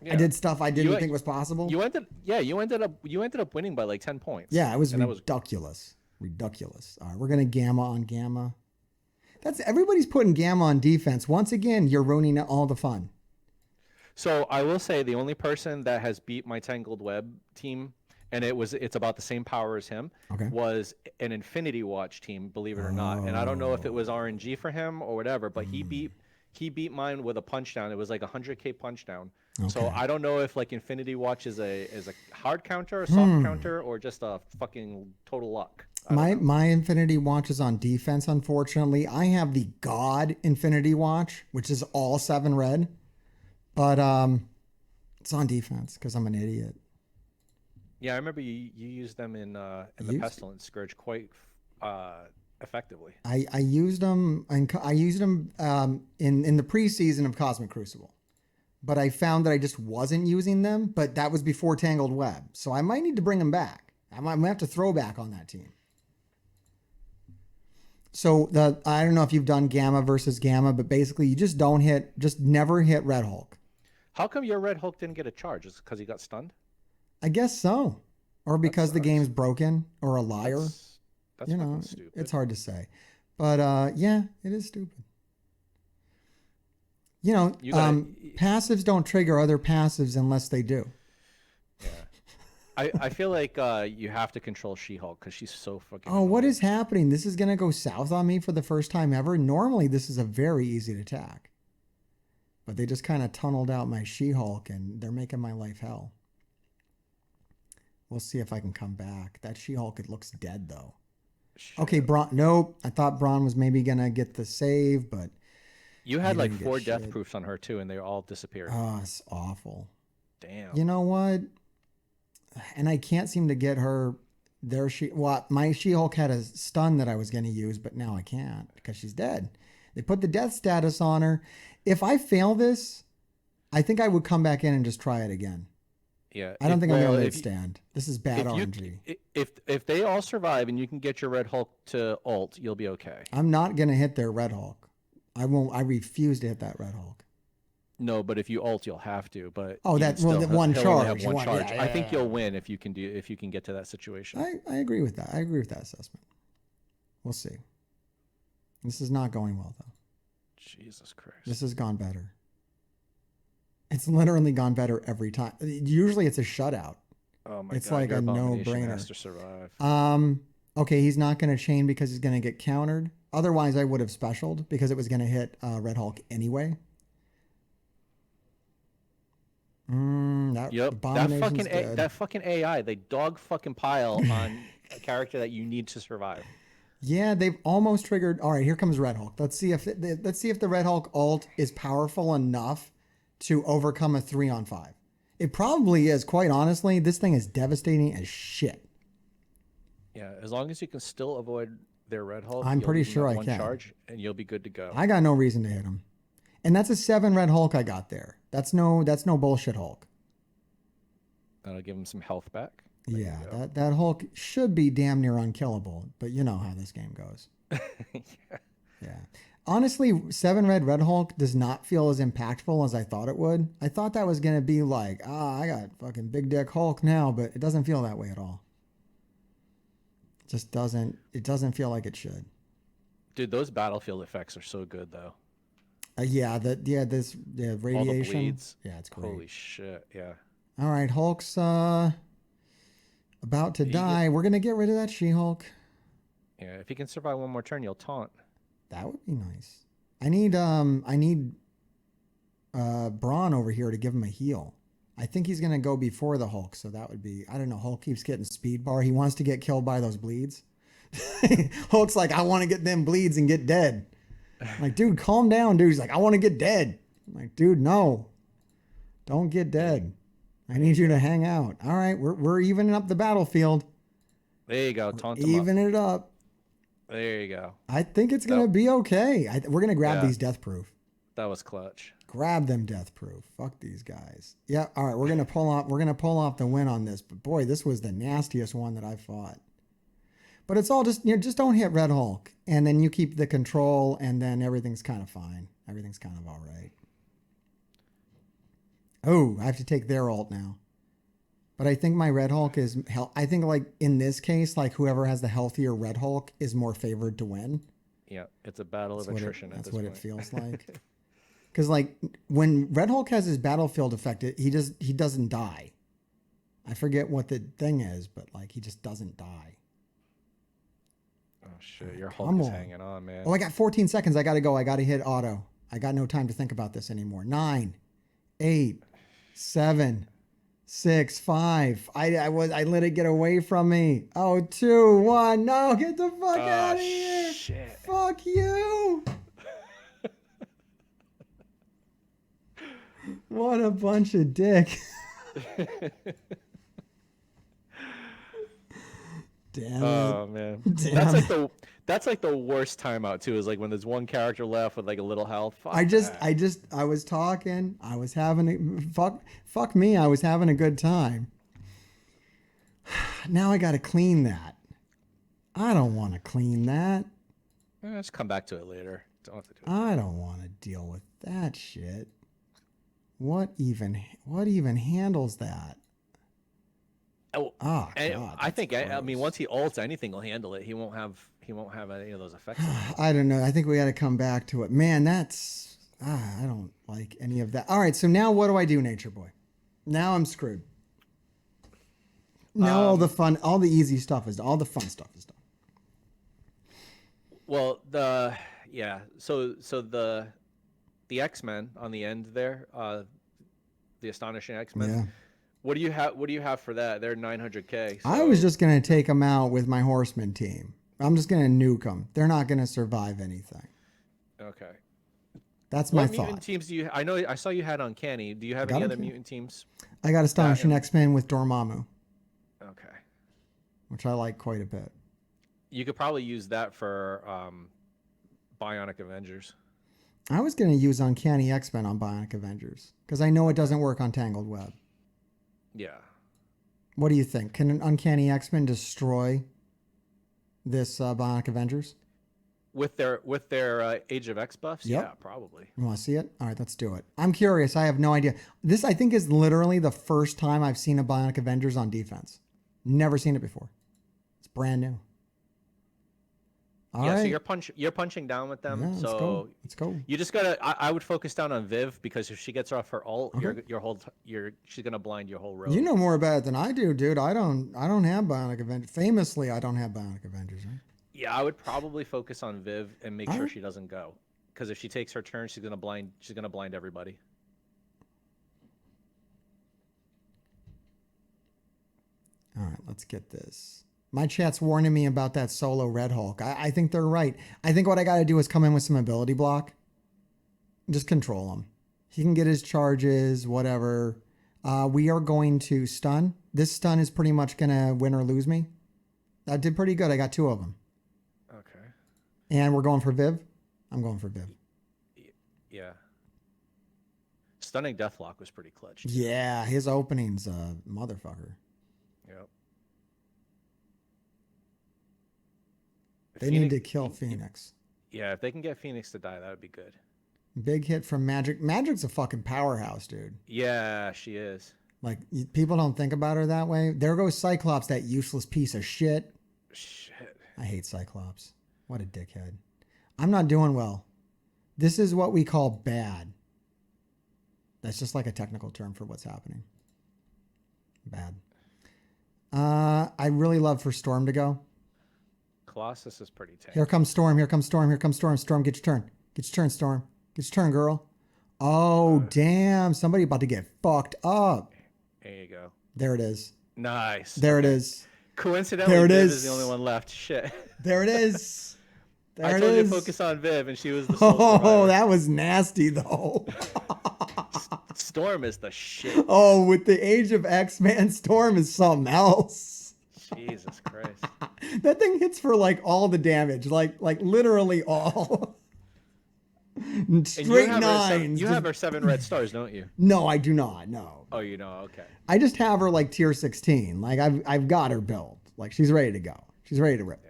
Yeah. I did stuff I didn't think was possible. You ended up winning by like 10 points. Yeah, it was ridiculous. Ridiculous. All right, we're gonna gamma on gamma. Everybody's putting gamma on defense. Once again, you're ruining all the fun. So I will say the only person that has beat my Tangled Web team, and it's about the same power as him, was an Infinity Watch team, believe it or not. And I don't know if it was RNG for him or whatever, but he beat mine with a punch down. It was like 100K punch down. Okay. So I don't know if like Infinity Watch is a hard counter, a soft counter, or just a fucking total luck. My Infinity Watch is on defense, unfortunately. I have the God Infinity Watch, which is all 7 red. But it's on defense because I'm an idiot. Yeah, I remember you used them in the Pestilence Scourge quite effectively. I used them in the preseason of Cosmic Crucible, but I found that I just wasn't using them. But that was before Tangled Web, so I might need to bring them back. I might have to throw back on that team. So I don't know if you've done Gamma versus Gamma, but basically you just never hit Red Hulk. How come your Red Hulk didn't get a charge? Is it because he got stunned? I guess so. Or because the game's broken or a liar. That's fucking stupid. It's hard to say. But yeah, it is stupid. Passives don't trigger other passives unless they do. Yeah. I feel like you have to control She-Hulk because she's so fucking annoying. What is happening? This is going to go south on me for the first time ever. Normally, this is a very easy attack. But they just kind of tunneled out my She-Hulk, and they're making my life hell. We'll see if I can come back. That She-Hulk, it looks dead, though. Shit. Okay, Braun. Nope. I thought Braun was maybe going to get the save, but... You had like 4 death proofs on her, too, and they all disappeared. Oh, it's awful. Damn. You know what? And I can't seem to get her... my She-Hulk had a stun that I was going to use, but now I can't because she's dead. They put the death status on her. If I fail this, I think I would come back in and just try it again. Yeah, I don't think I'm going to let it stand. This is bad RNG. If they all survive and you can get your Red Hulk to ult, you'll be okay. I'm not going to hit their Red Hulk. I won't. I refuse to hit that Red Hulk. No, but if you ult, you'll have to. But one charge. Yeah, I think you'll win if you can get to that situation. I agree with that. I agree with that assessment. We'll see. This is not going well though. Jesus Christ. This has gone better. It's literally gone better every time. Usually it's a shutout. Oh my it's God, like a no-brainer. Has to survive. Okay, he's not going to chain because he's going to get countered. Otherwise, I would have specialed because it was going to hit Red Hulk anyway. That fucking AI, they dog fucking pile on a character that you need to survive. Yeah, they've almost triggered. All right, here comes Red Hulk. Let's see if the Red Hulk ult is powerful enough to overcome a 3-on-5. It probably is. Quite honestly, this thing is devastating as shit. Yeah, as long as you can still avoid their Red Hulk, I'm pretty sure I can. Charge, and you'll be good to go. I got no reason to hit him, and that's a 7 Red Hulk I got there. That's no bullshit Hulk. That'll give him some health back. Yeah, that Hulk should be damn near unkillable, but you know how this game goes. Yeah. Honestly, 7 Red Hulk does not feel as impactful as I thought it would. I thought that was going to be like, I got fucking big dick Hulk now, but it doesn't feel that way at all. It doesn't feel like it should. Dude, those battlefield effects are so good though. This radiation. All the bleeds. Yeah, it's great. Holy shit, yeah. All right, Hulk's about to die. We're going to get rid of that She-Hulk. Yeah, if he can survive one more turn, you'll taunt. That would be nice. I need Braun over here to give him a heal. I think he's gonna go before the Hulk, so that would be, I don't know. Hulk keeps getting speed bar. He wants to get killed by those bleeds. Hulk's like, I want to get them bleeds and get dead. I'm like, dude, calm down, dude. He's like, I want to get dead. I'm like, dude, no, don't get dead. I need you to hang out. All right, we're evening up the battlefield. There you go, taunt them even it up. There you go. I think it's gonna be okay. We're gonna grab these death proof. That was clutch. Grab them death proof. Fuck these guys. Yeah. All right. We're gonna pull off the win on this. But boy, this was the nastiest one that I fought. But it's all just don't hit Red Hulk, and then you keep the control, and then everything's kind of fine. Everything's kind of all right. Oh, I have to take their ult now. But I think my Red Hulk is I think like in this case, like whoever has the healthier Red Hulk is more favored to win. Yeah, it's a battle of attrition. That's what it feels like. Because like when Red Hulk has his battlefield effect, he doesn't die. I forget what the thing is, but like he just doesn't die. Oh shit, your Hulk is hanging on, man. Oh, I got 14 seconds. I gotta go. I gotta hit auto. I got no time to think about this anymore. 9, 8, 7, 6, 5. I let it get away from me. Oh, 2, 1. No, get the fuck out of here. Shit. Fuck you. What a bunch of dick. Damn it. Oh man. That's like the worst timeout too, is like when there's one character left with like a little health. I was talking. I was having fuck me. I was having a good time. Now I got to clean that. I don't want to clean that. Let's come back to it later. Don't have to do it. I don't want to deal with that shit. What even handles that? Oh, God, I think I mean once he ults, anything will handle it. He won't have any of those effects. I don't know. I think we got to come back to it. Man, that's I don't like any of that. All right, so now what do I do, NatureBoy? Now I'm screwed. Now all the fun stuff is done. Well, so the X-Men on the end there, the Astonishing X-Men. Yeah. What do you have for that? They're 900K. So. I was just going to take them out with my Horseman team. I'm just going to nuke them. They're not going to survive anything. Okay. That's my thought. What mutant teams do you? I saw you had Uncanny. Do you have any other mutant teams? I got Astonishing X-Men with Dormammu. Okay. Which I like quite a bit. You could probably use that for Bionic Avengers. I was going to use Uncanny X-Men on Bionic Avengers because I know it doesn't work on Tangled Web. Yeah. What do you think? Can an Uncanny X-Men destroy this Bionic Avengers? With their Age of X buffs? Yep. Yeah, probably. You want to see it? All right, let's do it. I'm curious. I have no idea. This, I think, is literally the first time I've seen a Bionic Avengers on defense. Never seen it before. It's brand new. All right. So you're punching down with them. Yeah, so let's go. You just gotta. I would focus down on Viv because if she gets off her ult, she's gonna blind your whole row. You know more about it than I do, dude. I don't have Bionic Avengers. Famously, I don't have Bionic Avengers. Right? Yeah, I would probably focus on Viv and make sure she doesn't go, because if she takes her turn, she's gonna blind everybody. All right, let's get this. My chat's warning me about that solo Red Hulk. I think they're right. I think what I got to do is come in with some ability block. Just control him. He can get his charges, whatever. We are going to stun. This stun is pretty much going to win or lose me. I did pretty good. I got 2 of them. Okay. And we're going for Viv? I'm going for Viv. Yeah. Stunning Deathlock was pretty clutch. Yeah, his opening's motherfucker. Yep. They need to kill Phoenix. Yeah, if they can get Phoenix to die, that would be good. Big hit from Magic. Magic's a fucking powerhouse, dude. Yeah, she is. Like, people don't think about her that way. There goes Cyclops, that useless piece of shit. Shit. I hate Cyclops. What a dickhead. I'm not doing well. This is what we call bad. That's just like a technical term for what's happening. Bad. I really love for Storm to go. Colossus is pretty tanky. Here comes Storm. Here comes Storm. Here comes Storm. Storm, get your turn. Get your turn, Storm. Get your turn, girl. Oh, damn. Somebody about to get fucked up. There you go. There it is. Nice. There it is. Coincidentally, there it Viv is. is the only one left. Shit. There it is. There I it told you is. to focus on Viv, and she was the sole Oh, survivor. that was nasty, though. Storm is the shit. Oh, with the age of X-Men, Storm is something else. Jesus Christ. That thing hits for like all the damage, like literally all. Straight nines. You have her 7 red stars, don't you? No, I do not. No. Oh, you know. Okay. I just have her like tier 16. Like I've got her built. Like she's ready to go. She's ready to rip.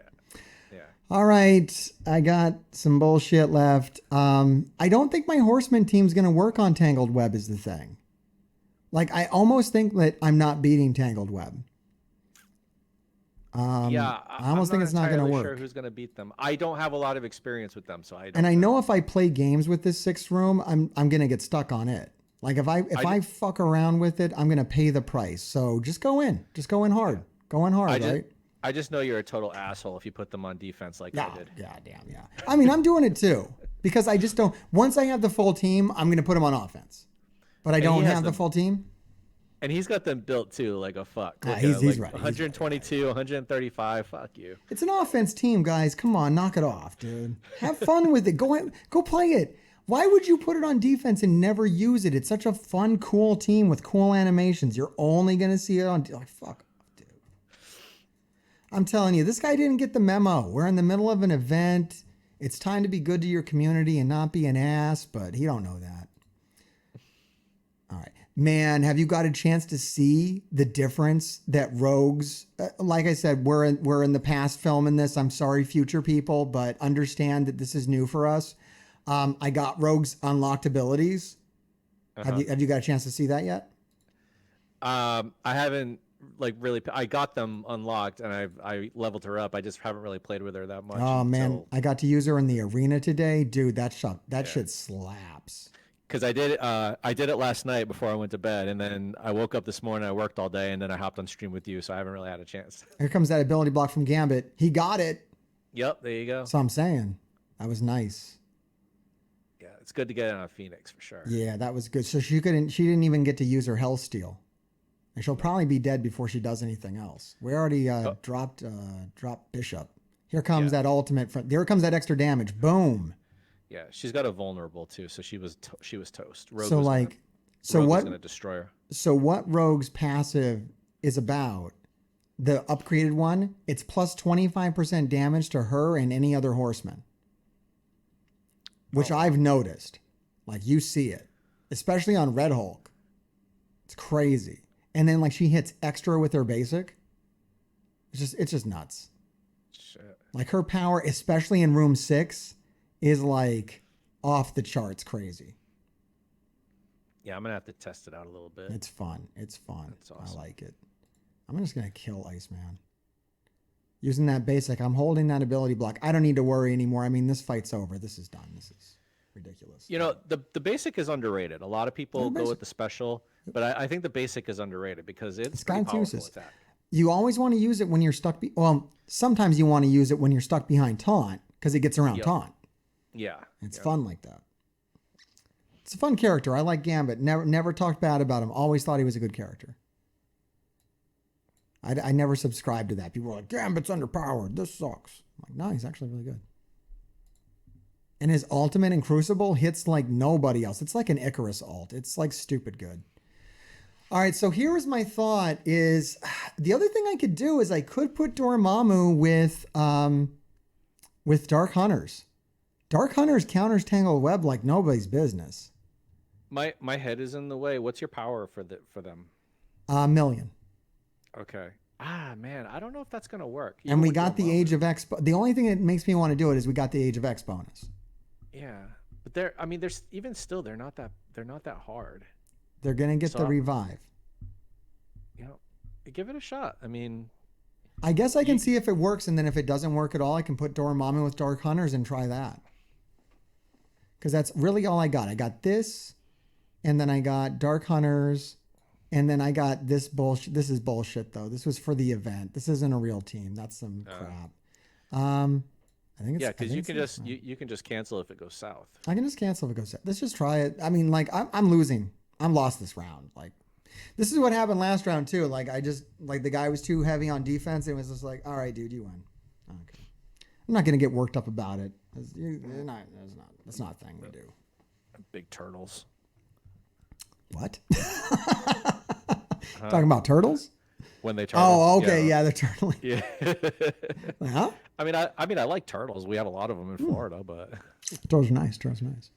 Yeah. All right, I got some bullshit left. I don't think my Horseman team's gonna work on Tangled Web is the thing. Like I almost think that I'm not beating Tangled Web. Yeah, I almost think it's not going to work. Sure who's going to beat them? I don't have a lot of experience with them, so I don't. And I know if I play games with this 6th room, I'm going to get stuck on it. Like if I fuck around with it, I'm going to pay the price. So just go in hard, right? I just know you're a total asshole if you put them on defense like I did. Yeah, damn, yeah. I mean, I'm doing it too because I just don't. Once I have the full team, I'm going to put them on offense. But I don't have the full team. And he's got them built too, like a fuck. Like he's right. 122, 135. Fuck you. It's an offense team, guys. Come on, knock it off, dude. Have fun with it. Go play it. Why would you put it on defense and never use it? It's such a fun, cool team with cool animations. You're only gonna see it on like fuck off, dude. I'm telling you, this guy didn't get the memo. We're in the middle of an event. It's time to be good to your community and not be an ass, but he don't know that. All right. Man, have you got a chance to see the difference that rogues, like I said, we're in the past filming this. I'm sorry, future people, but understand that this is new for us. I got rogues unlocked abilities. Have you got a chance to see that yet? I haven't I got them unlocked and I leveled her up. I just haven't really played with her that much. Oh man, I got to use her in the arena today. Dude, that shit slaps. Because I did it last night before I went to bed, and then I woke up this morning. I worked all day, and then I hopped on stream with you, so I haven't really had a chance. Here comes that ability block from Gambit. He got it. Yep, there you go. So I'm saying that was nice. Yeah, it's good to get it on Phoenix for sure. Yeah, that was good. So she didn't even get to use her Hellsteel, and she'll probably be dead before she does anything else. We already dropped Bishop. Here comes that ultimate. Here comes that extra damage. Boom. Yeah, she's got a vulnerable too, so she was toast. Rogue so Rogue was gonna destroy her. So what Rogue's passive is about, the upgraded one, it's plus 25% damage to her and any other horseman, which I've noticed. Like you see it, especially on Red Hulk. It's crazy. And then like she hits extra with her basic. It's just nuts. Shit. Like her power, especially in room 6. Is like off the charts crazy. Yeah, I'm gonna have to test it out a little bit. It's fun. It's fun. It's awesome. I like it. I'm just gonna kill Iceman. Using that basic, I'm holding that ability block. I don't need to worry anymore. I mean, this fight's over. This is done. This is ridiculous. You know, the basic is underrated. A lot of people go with the special, but I think the basic is underrated because it's pretty powerful attack. You always want to use it when you're stuck. Sometimes you want to use it when you're stuck behind taunt because it gets around taunt. Yeah. It's fun like that. It's a fun character. I like Gambit. Never talked bad about him. Always thought he was a good character. I never subscribed to that. People were like, Gambit's underpowered. This sucks. I'm like, no, he's actually really good. And his ultimate in Crucible hits like nobody else. It's like an Icarus ult. It's like stupid good. All right, so here is my thought is the other thing I could do is I could put Dormammu with Dark Hunters. Dark Hunters counters Tangled Web like nobody's business. My head is in the way. What's your power for them? 1 million. Okay. Man, I don't know if that's gonna work. And Even we with got the Dormammu. Age of X. The only thing that makes me want to do it is we got the Age of X bonus. Yeah, but they're. I mean, there's even still they're not that hard. They're gonna get the So revive. you know, give it a shot. I mean, I guess I can you, see if it works, and then if it doesn't work at all, I can put Dormammu with Dark Hunters and try that. Because that's really all I got. I got this, and then I got Dark Hunters, and then I got this bullshit. This is bullshit, though. This was for the event. This isn't a real team. That's some crap. I think it's... yeah, because you can it's just you can just cancel if it goes south. I can just cancel if it goes south. Let's just try it. I mean, like, I'm losing. I'm lost this round. Like, this is what happened last round, too. Like, I just... Like, the guy was too heavy on defense. And it was just like, all right, dude, you win. Okay. I'm not going to get worked up about it. That's not a thing we do. Big turtles. What? Talking about turtles? When they turtle. Oh, okay. Yeah, they're turtling. Yeah. Huh? I mean, I like turtles. We have a lot of them in Florida, but Turtles are nice. Turtles are nice.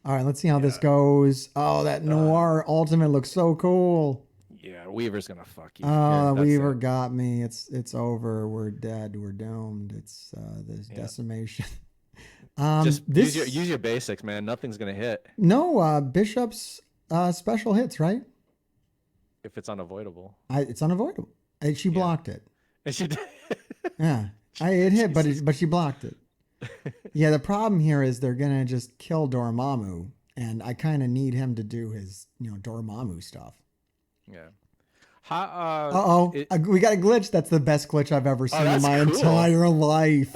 All right, let's see how this goes. Oh, that Noir Ultimate looks so cool. yeah, Weaver's gonna fuck you. Oh, That's Weaver it. got me. It's over. We're dead. We're doomed. It's this decimation. Just this use your basics, man. Nothing's gonna hit no Bishop's special hits, right? if it's unavoidable. It's unavoidable. She blocked it. And she did. Yeah, it hit, but she blocked it. Yeah, the problem here is they're gonna just kill Dormammu, and I kind of need him to do his Dormammu stuff. Yeah. We got a glitch. That's the best glitch I've ever seen in my entire life.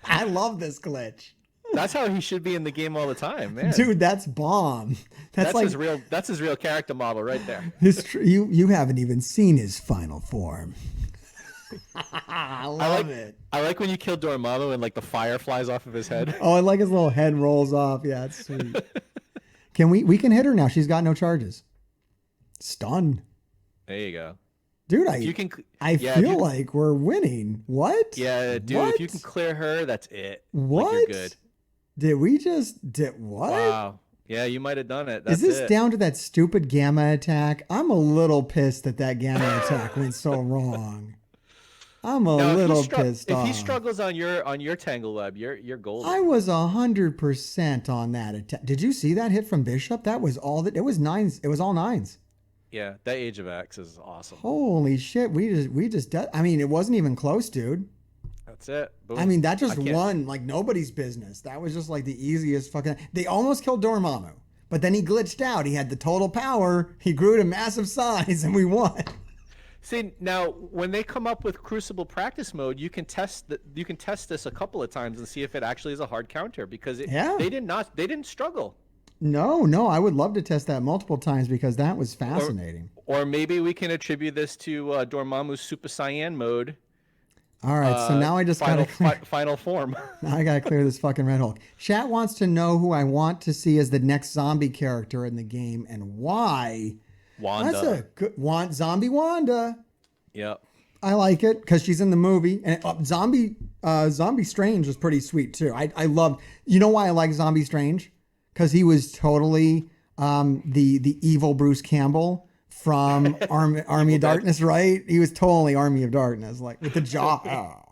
I love this glitch. That's how he should be in the game all the time, man. Dude, that's bomb. That's like his real character model right there. You haven't even seen his final form. I love it. I like when you kill Dormammu and like the fire flies off of his head. Oh, I like his little head rolls off. Yeah, it's sweet. We can hit her now. She's got no charges. Stun. There you go. Dude, I feel like we're winning. What? Yeah, dude, what? if you can clear her, that's it. What? Like, you're good. Did what? Wow. Yeah, you might have done it. That's Is this down to that stupid gamma attack? I'm a little pissed that gamma attack went so wrong. I'm a little pissed off. If he struggles on your Tangle Web, you're golden. I was 100% on that attack. Did you see that hit from Bishop? That was all that. It was nines. It was all nines. Yeah, that Age of X is awesome. Holy shit! We just. I mean, it wasn't even close, dude. That's it. Boom. I mean, that just won like nobody's business. That was just like the easiest fucking. They almost killed Dormammu, but then he glitched out. He had the total power. He grew to massive size, and we won. See, now when they come up with Crucible practice mode, you can test this a couple of times and see if it actually is a hard counter because they didn't struggle. No, I would love to test that multiple times because that was fascinating. Or maybe we can attribute this to Dormammu's Super Saiyan mode. All right, so now I just gotta final form. Now I gotta clear this fucking Red Hulk. Chat wants to know who I want to see as the next zombie character in the game and why. Wanda. That's a good zombie Wanda. Yep. I like it because she's in the movie, and Zombie Strange was pretty sweet too. I love. You know why I like Zombie Strange? Because he was totally the evil Bruce Campbell from Army of Darkness, right? He was totally Army of Darkness, like with the jaw.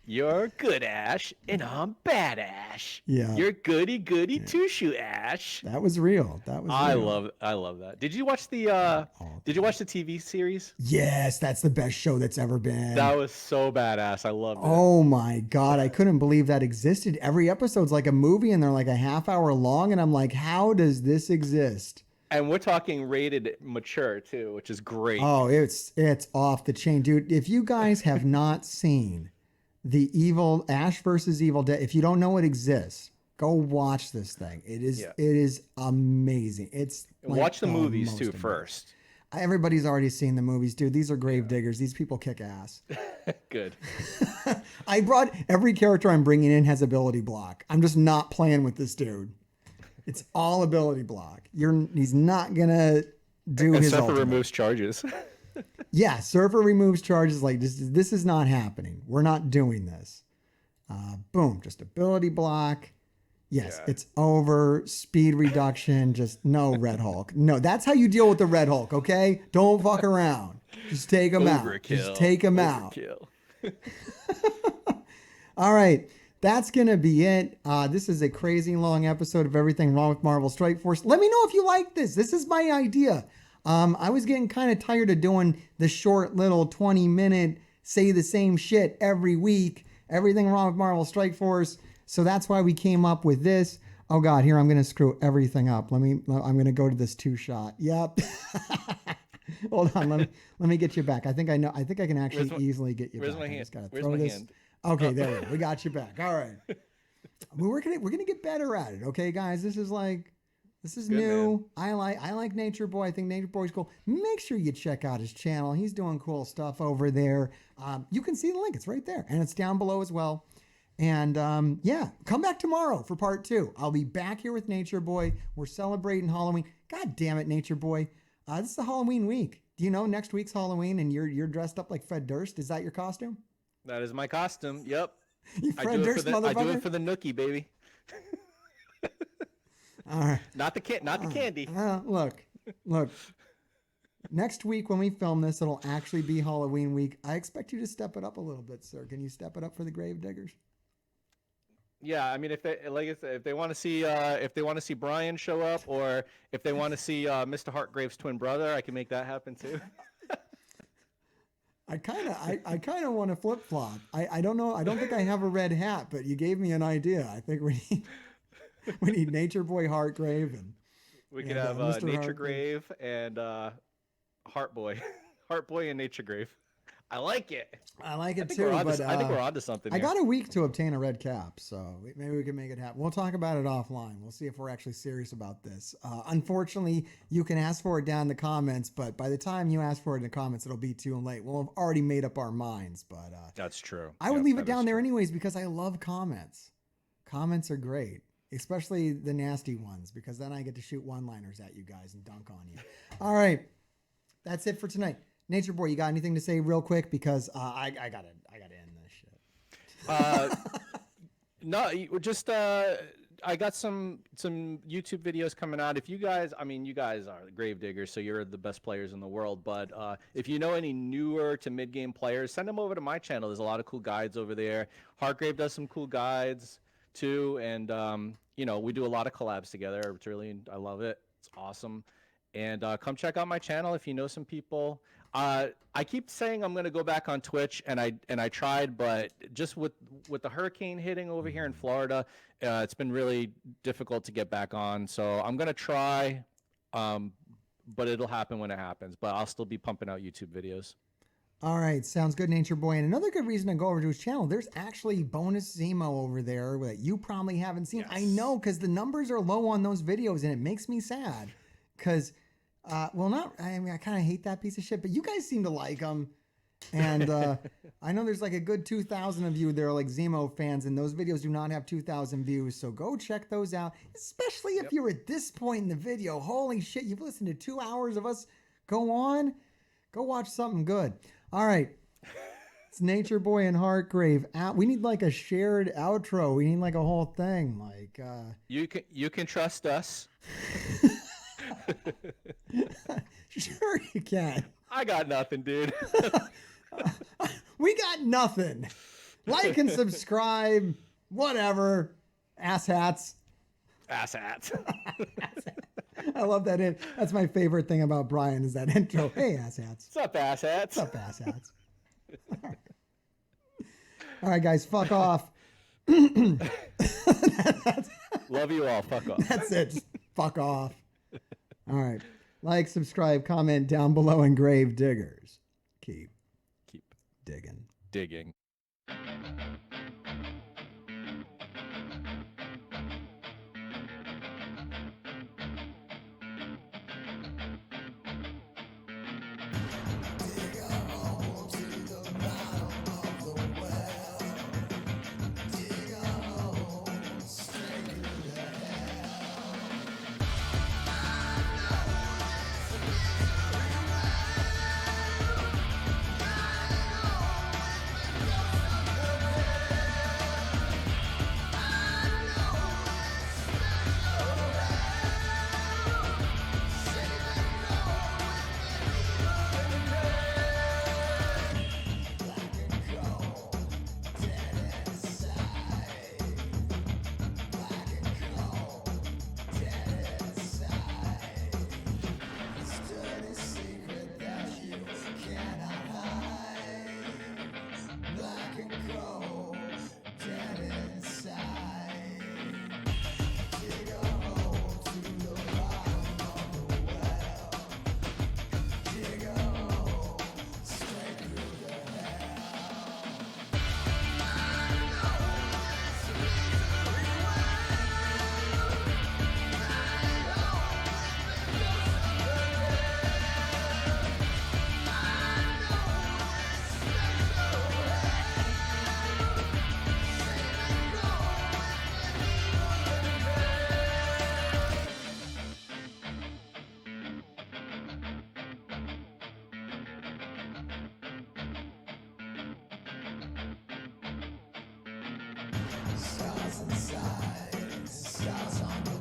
You're good, Ash, and I'm bad, Ash. Yeah. You're goody two-shoe, Ash. That was real. I love that. Did you watch the TV series? Yes, that's the best show that's ever been. That was so badass. I loved it. Oh my God. I couldn't believe that existed. Every episode's like a movie and they're like a half hour long. And I'm like, how does this exist? And we're talking rated mature too, which is great. Oh, it's off the chain, dude. If you guys have not seen the evil Ash versus Evil Dead, if you don't know it exists, go watch this thing. It is amazing. It's like watch the movies too first. Everybody's already seen the movies, dude. These are grave diggers. These people kick ass. Good. I brought every character I'm bringing in has ability block. I'm just not playing with this dude. It's all ability block. He's not gonna do his Surfer ultimate. removes charges. Yeah, Surfer removes charges. Like this is not happening. We're not doing this. Boom, just ability block. Yes, Yeah. it's over. Speed reduction. Just no Red Hulk. No, that's how you deal with the Red Hulk. Okay, don't fuck around. Just take him out. Just take him out. Overkill. All right, that's gonna be it. This is a crazy long episode of Everything Wrong with Marvel Strike Force. Let me know if you like this. This is my idea. I was getting kind of tired of doing the short little 20-minute say the same shit every week. Everything Wrong with Marvel Strike Force. So that's why we came up with this. Oh God, here I'm gonna screw everything up. I'm gonna go to this 2-shot. Yep. Hold on, let me get you back. I think I can actually easily get you back. My I hand? just gotta Where's throw my this. hand? Okay, there we go. We got you back. All right. We're gonna get better at it. Okay, guys. This is Good, new. Man. I like NatureBoy. I think NatureBoy's cool. Make sure you check out his channel. He's doing cool stuff over there. You can see the link. It's right there, and it's down below as well. And yeah, come back tomorrow for part 2. I'll be back here with NatureBoy. We're celebrating Halloween. God damn it, NatureBoy. This is the Halloween week. Do you know next week's Halloween and you're dressed up like Fred Durst? Is that your costume? That is my costume. Yep. You Fred Durst motherfucker. I do it for the nookie, baby. All right. Not the candy. Look. Next week when we film this, it'll actually be Halloween week. I expect you to step it up a little bit, sir. Can you step it up for the grave diggers? Yeah, I mean, if they want to see Brian show up, or if they want to see Mr. Hartgrave's twin brother, I can make that happen too. I kind of want to flip flop. I don't know. I don't think I have a red hat, but you gave me an idea. I think we need NatureBoy Hartgrave and we could have NatureGrave and Heartboy, Heartboy and NatureGrave. I like it. I like it too. But I think we're onto something. I got a week to obtain a red cap, so maybe we can make it happen. We'll talk about it offline. We'll see if we're actually serious about this. Unfortunately, you can ask for it down in the comments, but by the time you ask for it in the comments, it'll be too late. We'll have already made up our minds. But that's true. I would leave it down there anyways because I love comments. Comments are great, especially the nasty ones, because then I get to shoot one-liners at you guys and dunk on you. All right, that's it for tonight. NatureBoy, you got anything to say real quick? Because I gotta end this shit. No, just I got some YouTube videos coming out. If you guys, you guys are the grave diggers, so you're the best players in the world. But if you know any newer to mid game players, send them over to my channel. There's a lot of cool guides over there. Hartgrave does some cool guides too, and we do a lot of collabs together. It's really, I love it. It's awesome. And come check out my channel if you know some people. I keep saying I'm going to go back on Twitch, and I tried, but just with the hurricane hitting over here in Florida, it's been really difficult to get back on. So I'm going to try, but it'll happen when it happens. But I'll still be pumping out YouTube videos. All right, sounds good, NatureBoy. And another good reason to go over to his channel, there's actually bonus Zemo over there that you probably haven't seen. Yes. I know, because the numbers are low on those videos, and it makes me sad. Because... I kind of hate that piece of shit, but you guys seem to like them. And I know there's like a good 2,000 of you that are like Zemo fans, and those videos do not have 2,000 views. So go check those out, especially if you're at this point in the video. Holy shit, you've listened to 2 hours of us go watch something good. All right. It's NatureBoy and Hartgrave. We need like a shared outro. We need like a whole thing. Like you can trust us. Sure you can. I got nothing, dude. We got nothing. Like and subscribe, whatever. Asshats. Asshats. I love that. That's my favorite thing about Brian is that intro. Hey, asshats. What's up, asshats? What's up, asshats? All right, guys, fuck off. Love you all. Fuck off. That's it. Just fuck off. All right. Like, subscribe, comment down below, and grave diggers. Keep digging. inside, scars on the